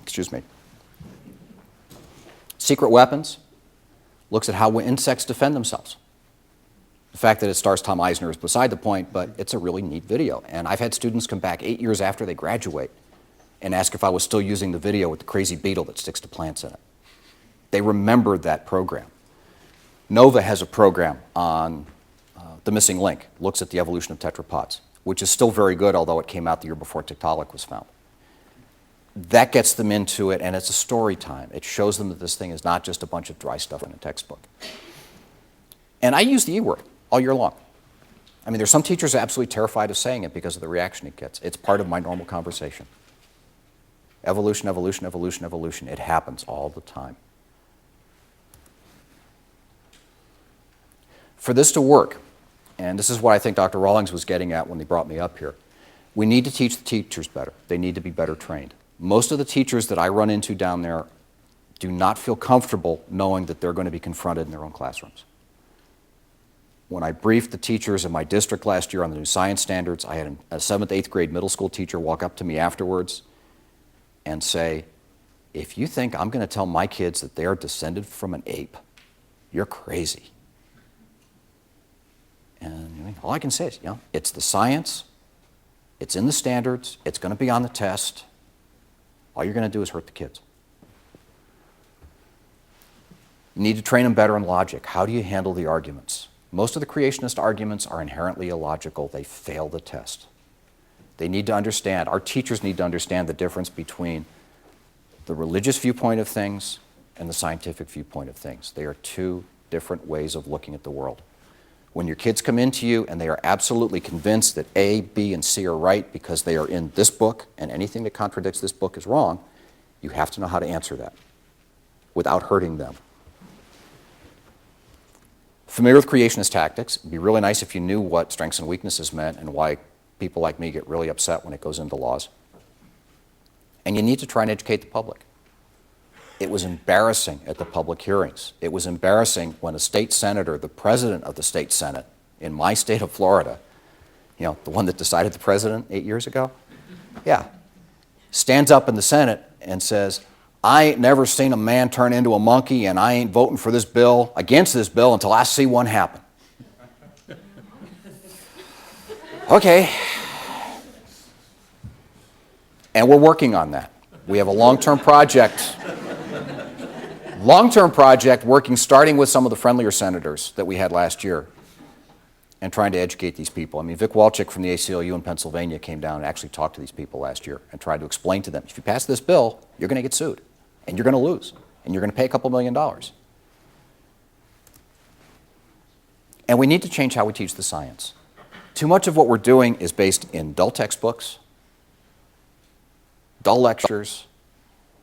excuse me. Secret Weapons looks at how insects defend themselves. The fact that it stars Tom Eisner is beside the point, but it's a really neat video. And I've had students come back 8 years after they graduate and ask if I was still using the video with the crazy beetle that sticks to plants in it. They remembered that program. NOVA has a program on The Missing Link, looks at the evolution of tetrapods, which is still very good, although it came out the year before Tiktaalik was found. That gets them into it, and it's a story time. It shows them that this thing is not just a bunch of dry stuff in a textbook. And I use the E word all year long. I mean, there's some teachers absolutely terrified of saying it because of the reaction it gets. It's part of my normal conversation. Evolution, evolution, evolution, evolution. It happens all the time. For this to work, and this is what I think Dr. Rawlings was getting at when they brought me up here, we need to teach the teachers better. They need to be better trained. Most of the teachers that I run into down there do not feel comfortable knowing that they're going to be confronted in their own classrooms. When I briefed the teachers in my district last year on the new science standards, I had a 7th, 8th grade middle school teacher walk up to me afterwards and say, if you think I'm going to tell my kids that they are descended from an ape, you're crazy. And all I can say is, it's the science, it's in the standards, it's going to be on the test. All you're going to do is hurt the kids. You need to train them better in logic. How do you handle the arguments? Most of the creationist arguments are inherently illogical. They fail the test. They need to understand, our teachers need to understand the difference between the religious viewpoint of things and the scientific viewpoint of things. They are two different ways of looking at the world. When your kids come into you and they are absolutely convinced that A, B, and C are right because they are in this book and anything that contradicts this book is wrong, you have to know how to answer that without hurting them. Familiar with creationist tactics, it'd be really nice if you knew what strengths and weaknesses meant and why people like me get really upset when it goes into laws. And you need to try and educate the public. It was embarrassing at the public hearings. It was embarrassing when a state senator, the president of the state senate in my state of Florida, you know, the one that decided the president 8 years ago, yeah, stands up in the Senate and says, I ain't never seen a man turn into a monkey and I ain't voting for this bill, against this bill, until I see one happen. Okay. And we're working on that. We have a long-term project working starting with some of the friendlier senators that we had last year and trying to educate these people. I mean, Vic Walczyk from the ACLU in Pennsylvania came down and actually talked to these people last year and tried to explain to them, if you pass this bill, you're going to get sued and you're going to lose and you're going to pay a couple $1 million. And we need to change how we teach the science. Too much of what we're doing is based in dull textbooks, dull lectures,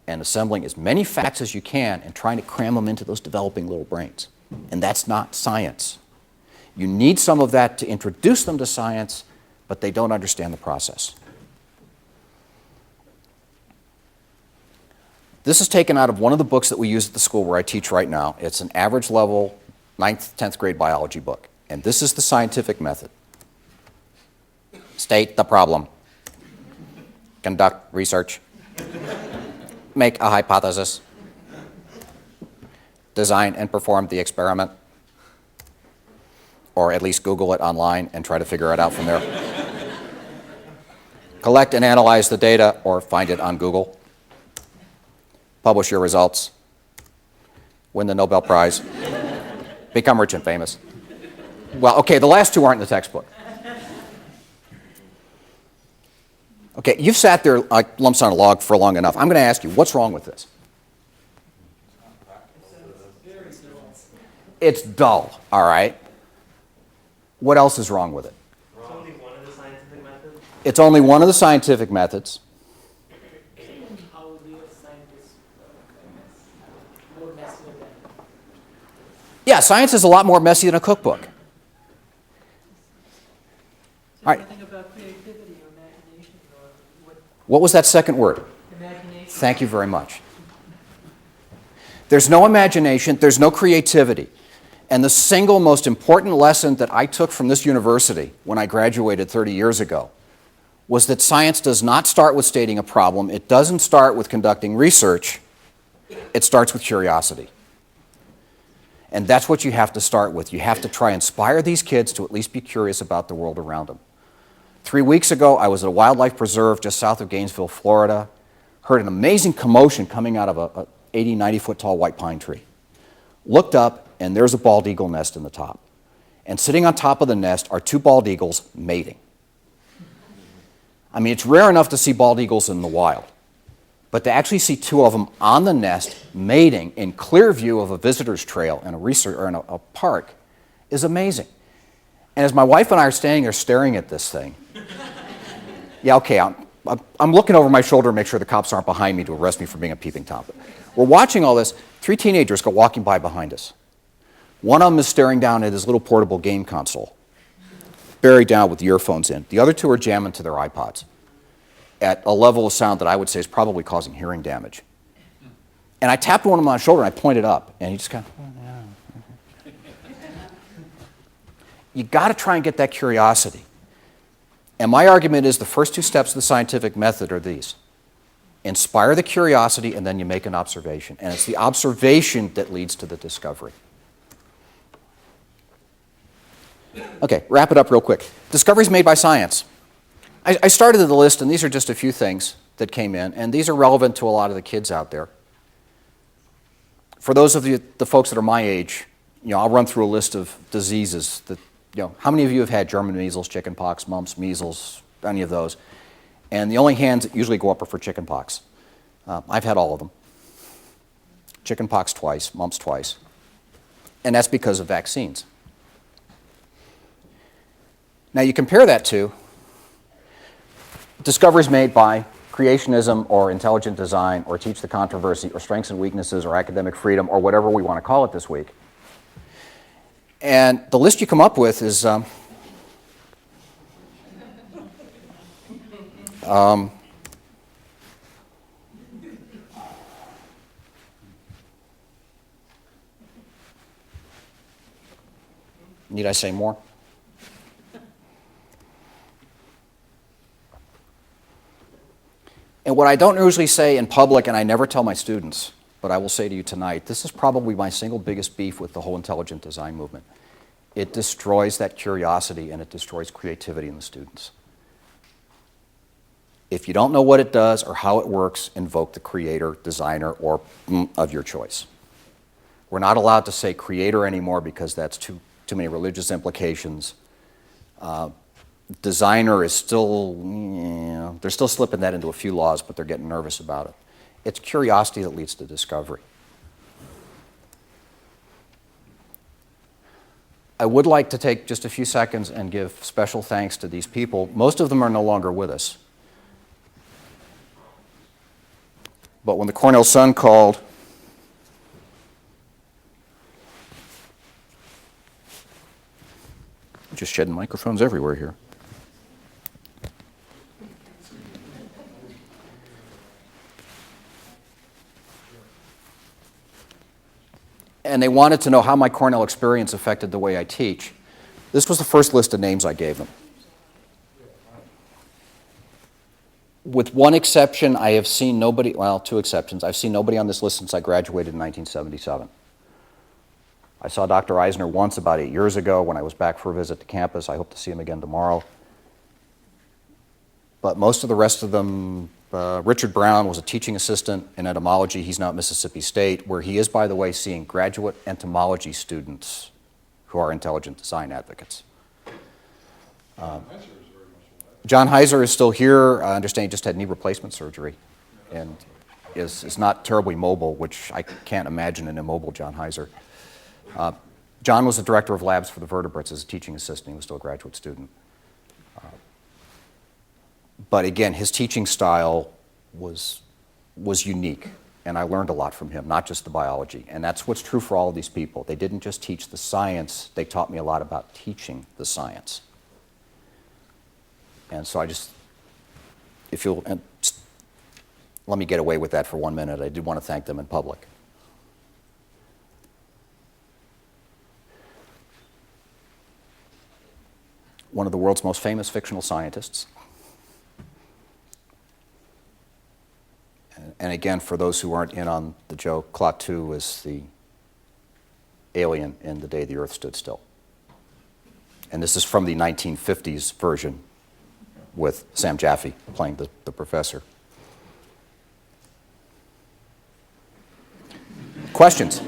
and assembling as many facts as you can and trying to cram them into those developing little brains. And that's not science. You need some of that to introduce them to science, but they don't understand the process. This is taken out of one of the books that we use at the school where I teach right now. It's an average level 9th, 10th grade biology book. And this is the scientific method. State the problem. Conduct research. Make a hypothesis. Design and perform the experiment. Or at least Google it online and try to figure it out from there. Collect and analyze the data or find it on Google. Publish your results. Win the Nobel Prize. Become rich and famous. Well, okay, the last two aren't in the textbook. Okay, you've sat there like lumps on a log for long enough. I'm going to ask you, what's wrong with this? It's dull, all right. What else is wrong with it? It's only one of the scientific methods. It's only one of the scientific methods. How do scientists more messy than that? Yeah, science is a lot more messy than a cookbook. All right. Nothing about creativity or imagination or What was that second word? imagination. Thank you very much. There's no imagination, there's no creativity. And the single most important lesson that I took from this university when I graduated 30 years ago was that science does not start with stating a problem, it doesn't start with conducting research, it starts with curiosity. And that's what you have to start with. You have to try and inspire these kids to at least be curious about the world around them. 3 weeks ago, I was at a wildlife preserve just south of Gainesville, Florida, heard an amazing commotion coming out of a 80, 90-foot tall white pine tree. Looked up, and there's a bald eagle nest in the top. And sitting on top of the nest are two bald eagles mating. I mean, it's rare enough to see bald eagles in the wild. But to actually see two of them on the nest mating in clear view of a visitor's trail in a park is amazing. And as my wife and I are standing there staring at this thing, yeah, okay, I'm looking over my shoulder to make sure the cops aren't behind me to arrest me for being a peeping Tom. But we're watching all this. 3 teenagers go walking by behind us. One of them is staring down at his little portable game console, buried down with the earphones in. The other two are jamming to their iPods at a level of sound that I would say is probably causing hearing damage. And I tapped one of them on the shoulder and I pointed up, and he just kind of, oh, yeah. You got to try and get that curiosity. And my argument is the first 2 steps of the scientific method are these. Inspire the curiosity, and then you make an observation. And it's the observation that leads to the discovery. Okay, wrap it up real quick. Discoveries made by science. I started the list, and these are just a few things that came in, and these are relevant to a lot of the kids out there. For those of you, the folks that are my age, I'll run through a list of diseases that, how many of you have had German measles, chickenpox, mumps, measles, any of those? And the only hands that usually go up are for chickenpox. I've had all of them. Chickenpox twice, mumps twice. And that's because of vaccines. Now you compare that to discoveries made by creationism or intelligent design or teach the controversy or strengths and weaknesses or academic freedom or whatever we want to call it this week. And the list you come up with is need I say more? And what I don't usually say in public, and I never tell my students, but I will say to you tonight, this is probably my single biggest beef with the whole intelligent design movement. It destroys that curiosity and it destroys creativity in the students. If you don't know what it does or how it works, invoke the creator, designer, or of your choice. We're not allowed to say creator anymore because that's too many religious implications. Designer is still, they're still slipping that into a few laws, but they're getting nervous about it. It's curiosity that leads to discovery. I would like to take just a few seconds and give special thanks to these people. Most of them are no longer with us. But when the Cornell Sun called, just shedding microphones everywhere here. And they wanted to know how my Cornell experience affected the way I teach. This was the first list of names I gave them. With one exception, I have seen nobody, well, two exceptions. I've seen nobody on this list since I graduated in 1977. I saw Dr. Eisner once about 8 years ago when I was back for a visit to campus. I hope to see him again tomorrow. But most of the rest of them, Richard Brown was a teaching assistant in entomology. He's now at Mississippi State, where he is, by the way, seeing graduate entomology students who are intelligent design advocates. John Heiser is still here. I understand he just had knee replacement surgery and is not terribly mobile, which I can't imagine an immobile John Heiser. John was the director of labs for the vertebrates as a teaching assistant. He was still a graduate student. But again, his teaching style was unique, and I learned a lot from him, not just the biology. And that's what's true for all of these people. They didn't just teach the science, they taught me a lot about teaching the science. And so I just, if you'll, let me get away with that for 1 minute. I did want to thank them in public. One of the world's most famous fictional scientists. And again, for those who aren't in on the joke, Klaatu was the alien in The Day the Earth Stood Still. And this is from the 1950s version with Sam Jaffe playing the professor. Questions?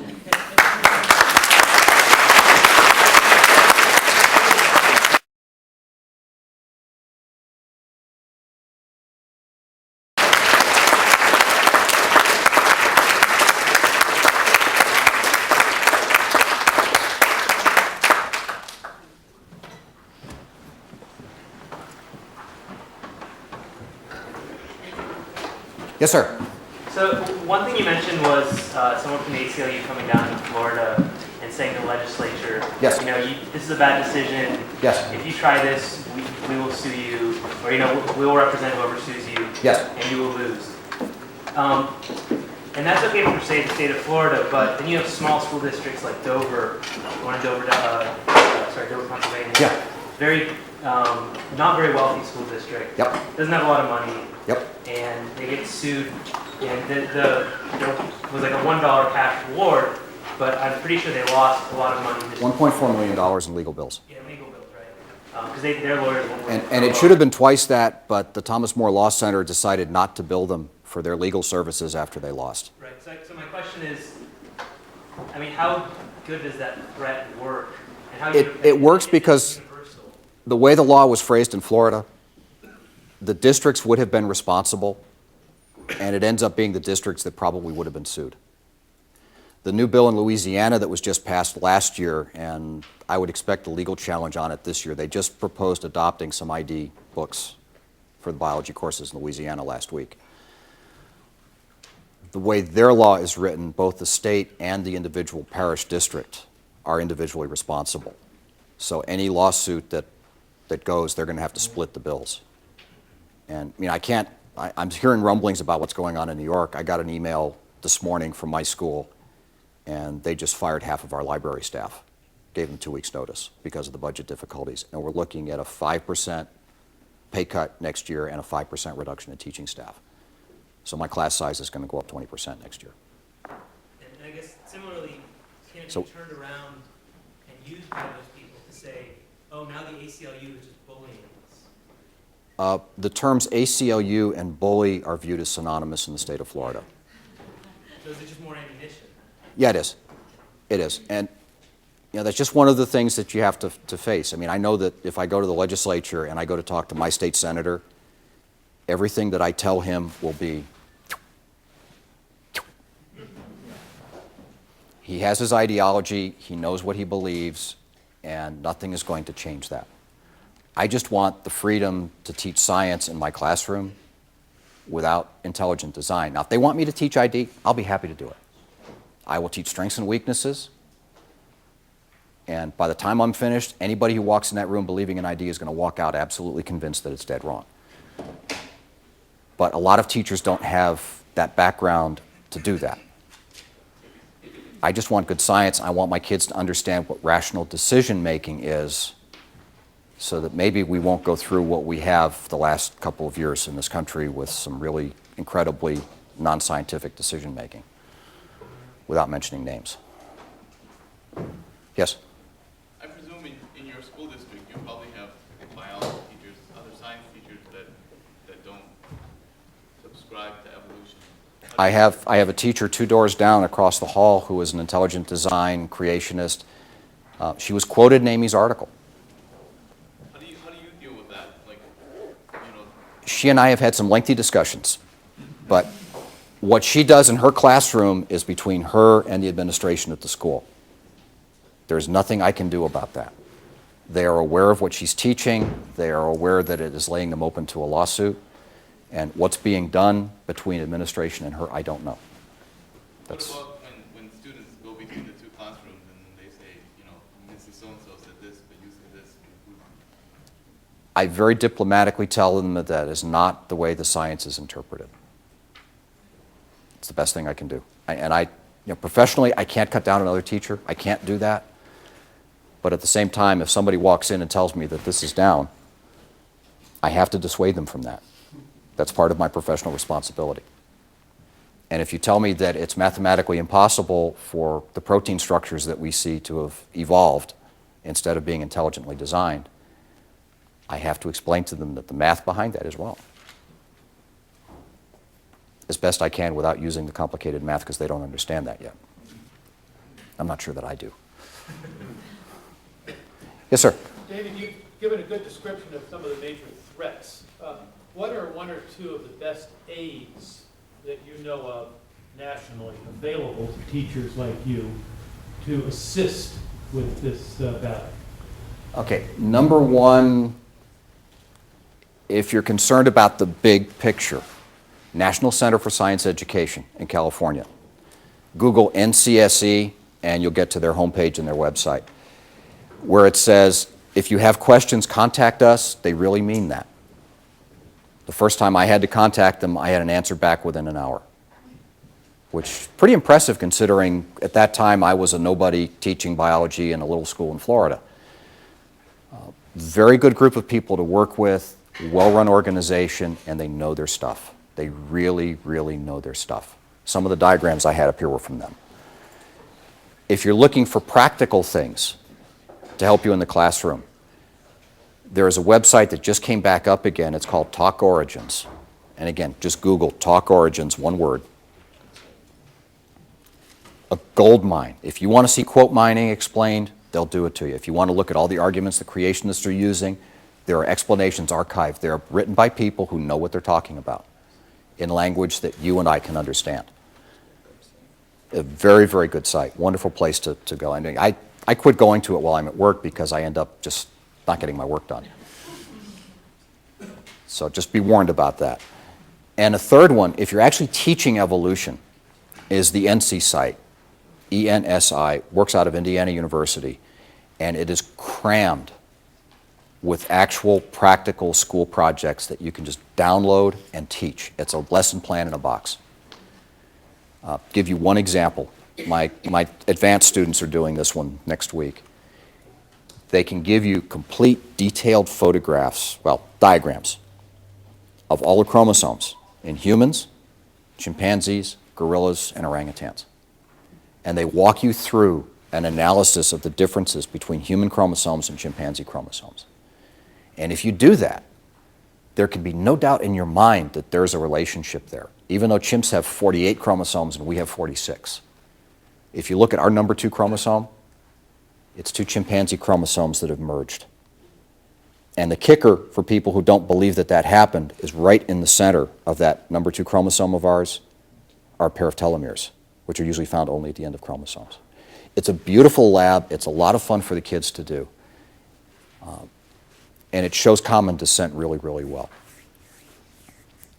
Yes, sir. So one thing you mentioned was someone from the ACLU coming down to Florida and saying to the legislature, Yes. This is a bad decision. Yes. If you try this, we will sue you, or we will represent whoever sues you. Yes. And you will lose. And that's okay for, say, the state of Florida, but then you have small school districts like Dover, one in Dover, Dover, Pennsylvania. Yeah. Very, not very wealthy school district. Yep. Doesn't have a lot of money. Yep. And they get sued, and there was like a $1 cash reward, but I'm pretty sure they lost a lot of money. $1.4 million in legal bills. Yeah, legal bills, right? Because their lawyers won't win. And it should have been twice that, but the Thomas More Law Center decided not to bill them for their legal services after they lost. Right. So my question is, I mean, how good does that threat work? And how do you, It works is it because universal? the way the law was phrased in Florida, the districts would have been responsible, and it ends up being the districts that probably would have been sued. The new bill in Louisiana that was just passed last year, and I would expect a legal challenge on it this year, they just proposed adopting some ID books for the biology courses in Louisiana last week. The way their law is written, both the state and the individual parish district are individually responsible. So any lawsuit that goes, they're going to have to split the bills. And I mean, I'm hearing rumblings about what's going on in New York. I got an email this morning from my school, and they just fired half of our library staff, gave them 2 weeks' notice because of the budget difficulties. And we're looking at a 5% pay cut next year and a 5% reduction in teaching staff. So my class size is going to go up 20% next year. And I guess similarly, can it So- be turned around and used by those people to say, oh, now the ACLU is just bullying us? The terms ACLU and bully are viewed as synonymous in the state of Florida. So is it just more ammunition? Yeah, it is. It is. And that's just one of the things that you have to face. I mean, I know that if I go to the legislature and I go to talk to my state senator, everything that I tell him will be, he has his ideology, he knows what he believes, and nothing is going to change that. I just want the freedom to teach science in my classroom without intelligent design. Now, if they want me to teach ID, I'll be happy to do it. I will teach strengths and weaknesses, and by the time I'm finished, anybody who walks in that room believing in ID is going to walk out absolutely convinced that it's dead wrong. But a lot of teachers don't have that background to do that. I just want good science. I want my kids to understand what rational decision-making is so that maybe we won't go through what we have the last couple of years in this country with some really incredibly non-scientific decision-making, without mentioning names. Yes? I presume in your school district, you probably have biology teachers, other science teachers that don't subscribe to evolution. I have a teacher 2 doors down across the hall who is an intelligent design creationist. She was quoted in Amy's article. How do you deal with that? Like, She and I have had some lengthy discussions, but what she does in her classroom is between her and the administration at the school. There's nothing I can do about that. They are aware of what she's teaching. They are aware that it is laying them open to a lawsuit. And what's being done between administration and her, I don't know. what about when students go between the two classrooms and they say, Mrs. So-and-so said this, but you said this? I very diplomatically tell them that that is not the way the science is interpreted. It's the best thing I can do. Professionally, I can't cut down another teacher. I can't do that. But at the same time, if somebody walks in and tells me that this is down, I have to dissuade them from that. That's part of my professional responsibility. And if you tell me that it's mathematically impossible for the protein structures that we see to have evolved instead of being intelligently designed, I have to explain to them that the math behind that is wrong, as best I can without using the complicated math because they don't understand that yet. I'm not sure that I do. Yes, sir. David, you've given a good description of some of the major threats. What are 1 or 2 of the best aids that you know of nationally available to teachers like you to assist with this battle? Okay, number one, if you're concerned about the big picture, National Center for Science Education in California. Google NCSE and you'll get to their homepage and their website, where it says, if you have questions, contact us. They really mean that. The first time I had to contact them, I had an answer back within an hour, which is pretty impressive considering at that time I was a nobody teaching biology in a little school in Florida. Very good group of people to work with, well-run organization, and they know their stuff. They really, really know their stuff. Some of the diagrams I had up here were from them. If you're looking for practical things to help you in the classroom, there is a website that just came back up again. It's called Talk Origins. And again, just Google Talk Origins, one word. a gold mine. If you want to see quote mining explained, they'll do it to you. If you want to look at all the arguments the creationists are using, there are explanations archived. They're written by people who know what they're talking about in language that you and I can understand. A very, very good site. Wonderful place to go. I quit going to it while I'm at work because I end up just not getting my work done. So just be warned about that. And a third one, if you're actually teaching evolution, is the ENSI site. ENSI, works out of Indiana University, and it is crammed with actual practical school projects that you can just download and teach. It's a lesson plan in a box. Give you one example. My advanced students are doing this one next week. They can give you complete detailed photographs, well, diagrams, of all the chromosomes in humans, chimpanzees, gorillas, and orangutans. And they walk you through an analysis of the differences between human chromosomes and chimpanzee chromosomes. And if you do that, there can be no doubt in your mind that there's a relationship there, even though chimps have 48 chromosomes and we have 46. If you look at our number 2 chromosome, it's 2 chimpanzee chromosomes that have merged. And the kicker for people who don't believe that that happened is right in the center of that number 2 chromosome of ours are a pair of telomeres, which are usually found only at the end of chromosomes. It's a beautiful lab. It's a lot of fun for the kids to do. And it shows common descent really, really well.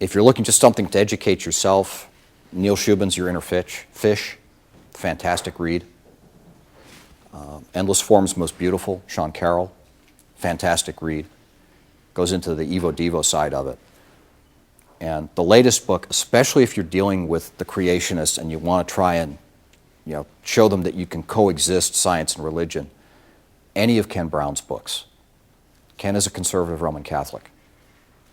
If you're looking just something to educate yourself, Neil Shubin's Your Inner Fish, fantastic read. Endless Forms Most Beautiful, Sean Carroll, fantastic read. Goes into the Evo Devo side of it. And the latest book, especially if you're dealing with the creationists and you want to try and show them that you can coexist science and religion, any of Ken Brown's books. Ken is a conservative Roman Catholic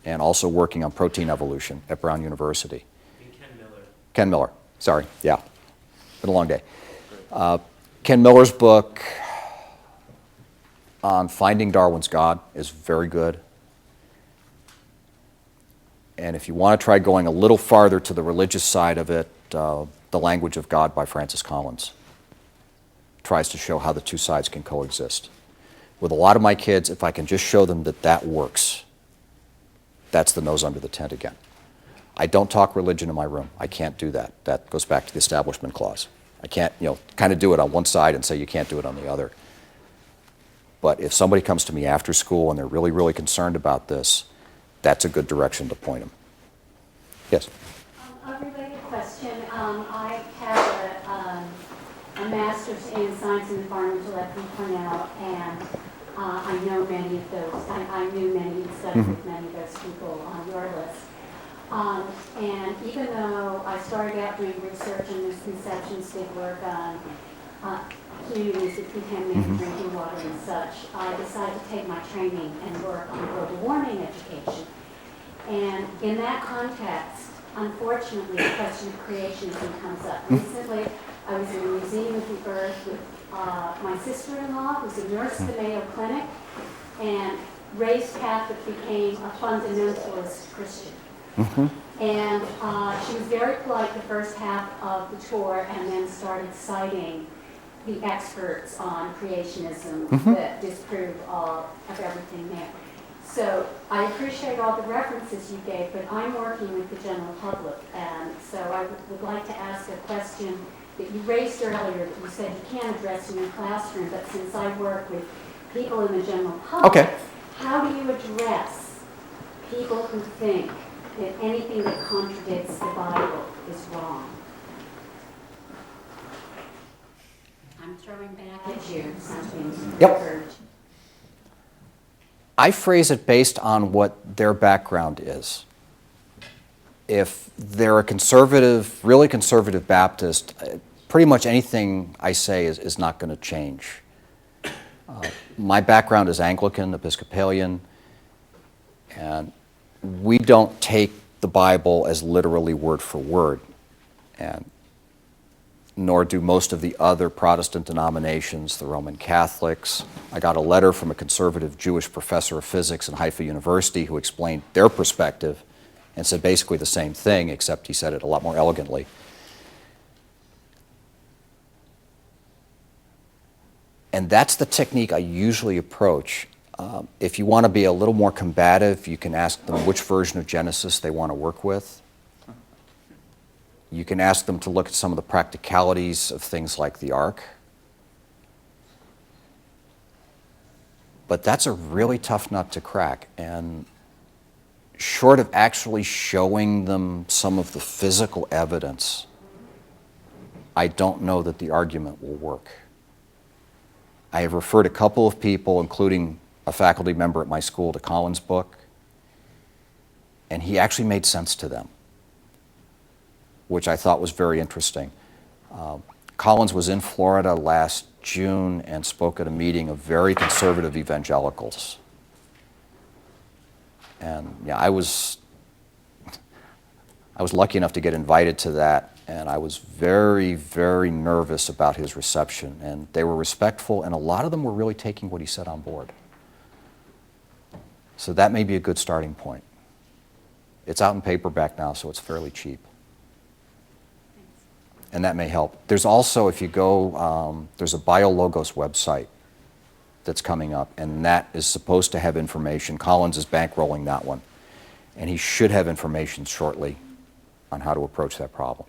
and also working on protein evolution at Brown University. And Ken Miller. Ken Miller, sorry, yeah. Been a long day. Ken Miller's book on Finding Darwin's God is very good. And if you want to try going a little farther to the religious side of it, The Language of God by Francis Collins tries to show how the two sides can coexist. With a lot of my kids, if I can just show them that that works, that's the nose under the tent again. I don't talk religion in my room. I can't do that. That goes back to the Establishment Clause. I can't, kind of do it on one side and say you can't do it on the other. But if somebody comes to me after school and they're really, really concerned about this, that's a good direction to point them. Yes? A related question. I have a master's in science and environmental ed from Cornell, and I know many of those. I knew many and studied with many of those people on your list. And even though I started out doing research and Misconceptions, did work on communities with contaminated drinking water and such, I decided to take my training and work on global warming education. And in that context, unfortunately, the question of creationism comes up. Recently, I was in the Museum of the Earth with my sister-in-law, who's a nurse at the Mayo Clinic, and raised Catholic, became a fundamentalist Christian. And she was very polite the first half of the tour and then started citing the experts on creationism that disprove of everything there. So I appreciate all the references you gave, but I'm working with the general public, and so I would like to ask a question that you raised earlier, that you said you can't address in your classroom, but since I work with people in the general public, how do you address people who think that anything that contradicts the Bible is wrong? I'm throwing back at you something. Yep. I phrase it based on what their background is. If they're a conservative, really conservative Baptist, pretty much anything I say is not going to change. My background is Anglican, Episcopalian, and we don't take the Bible as literally word for word, and nor do most of the other Protestant denominations, the Roman Catholics. I got a letter from a conservative Jewish professor of physics in Haifa University who explained their perspective and said basically the same thing, except he said it a lot more elegantly. And that's the technique I usually approach. If you want to be a little more combative, you can ask them which version of Genesis they want to work with. You can ask them to look at some of the practicalities of things like the Ark. But that's a really tough nut to crack. And short of actually showing them some of the physical evidence, I don't know that the argument will work. I have referred a couple of people, including a faculty member at my school, to Colin's book, and he actually made sense to them, which I thought was very interesting. Collins was in Florida last June and spoke at a meeting of very conservative evangelicals. And yeah, I was lucky enough to get invited to that, and I was very, very nervous about his reception. And they were respectful, and a lot of them were really taking what he said on board. So that may be a good starting point. It's out in paperback now, so it's fairly cheap. And that may help. There's also, if you go, there's a BioLogos website that's coming up, and that is supposed to have information. Collins is bankrolling that one, and he should have information shortly on how to approach that problem.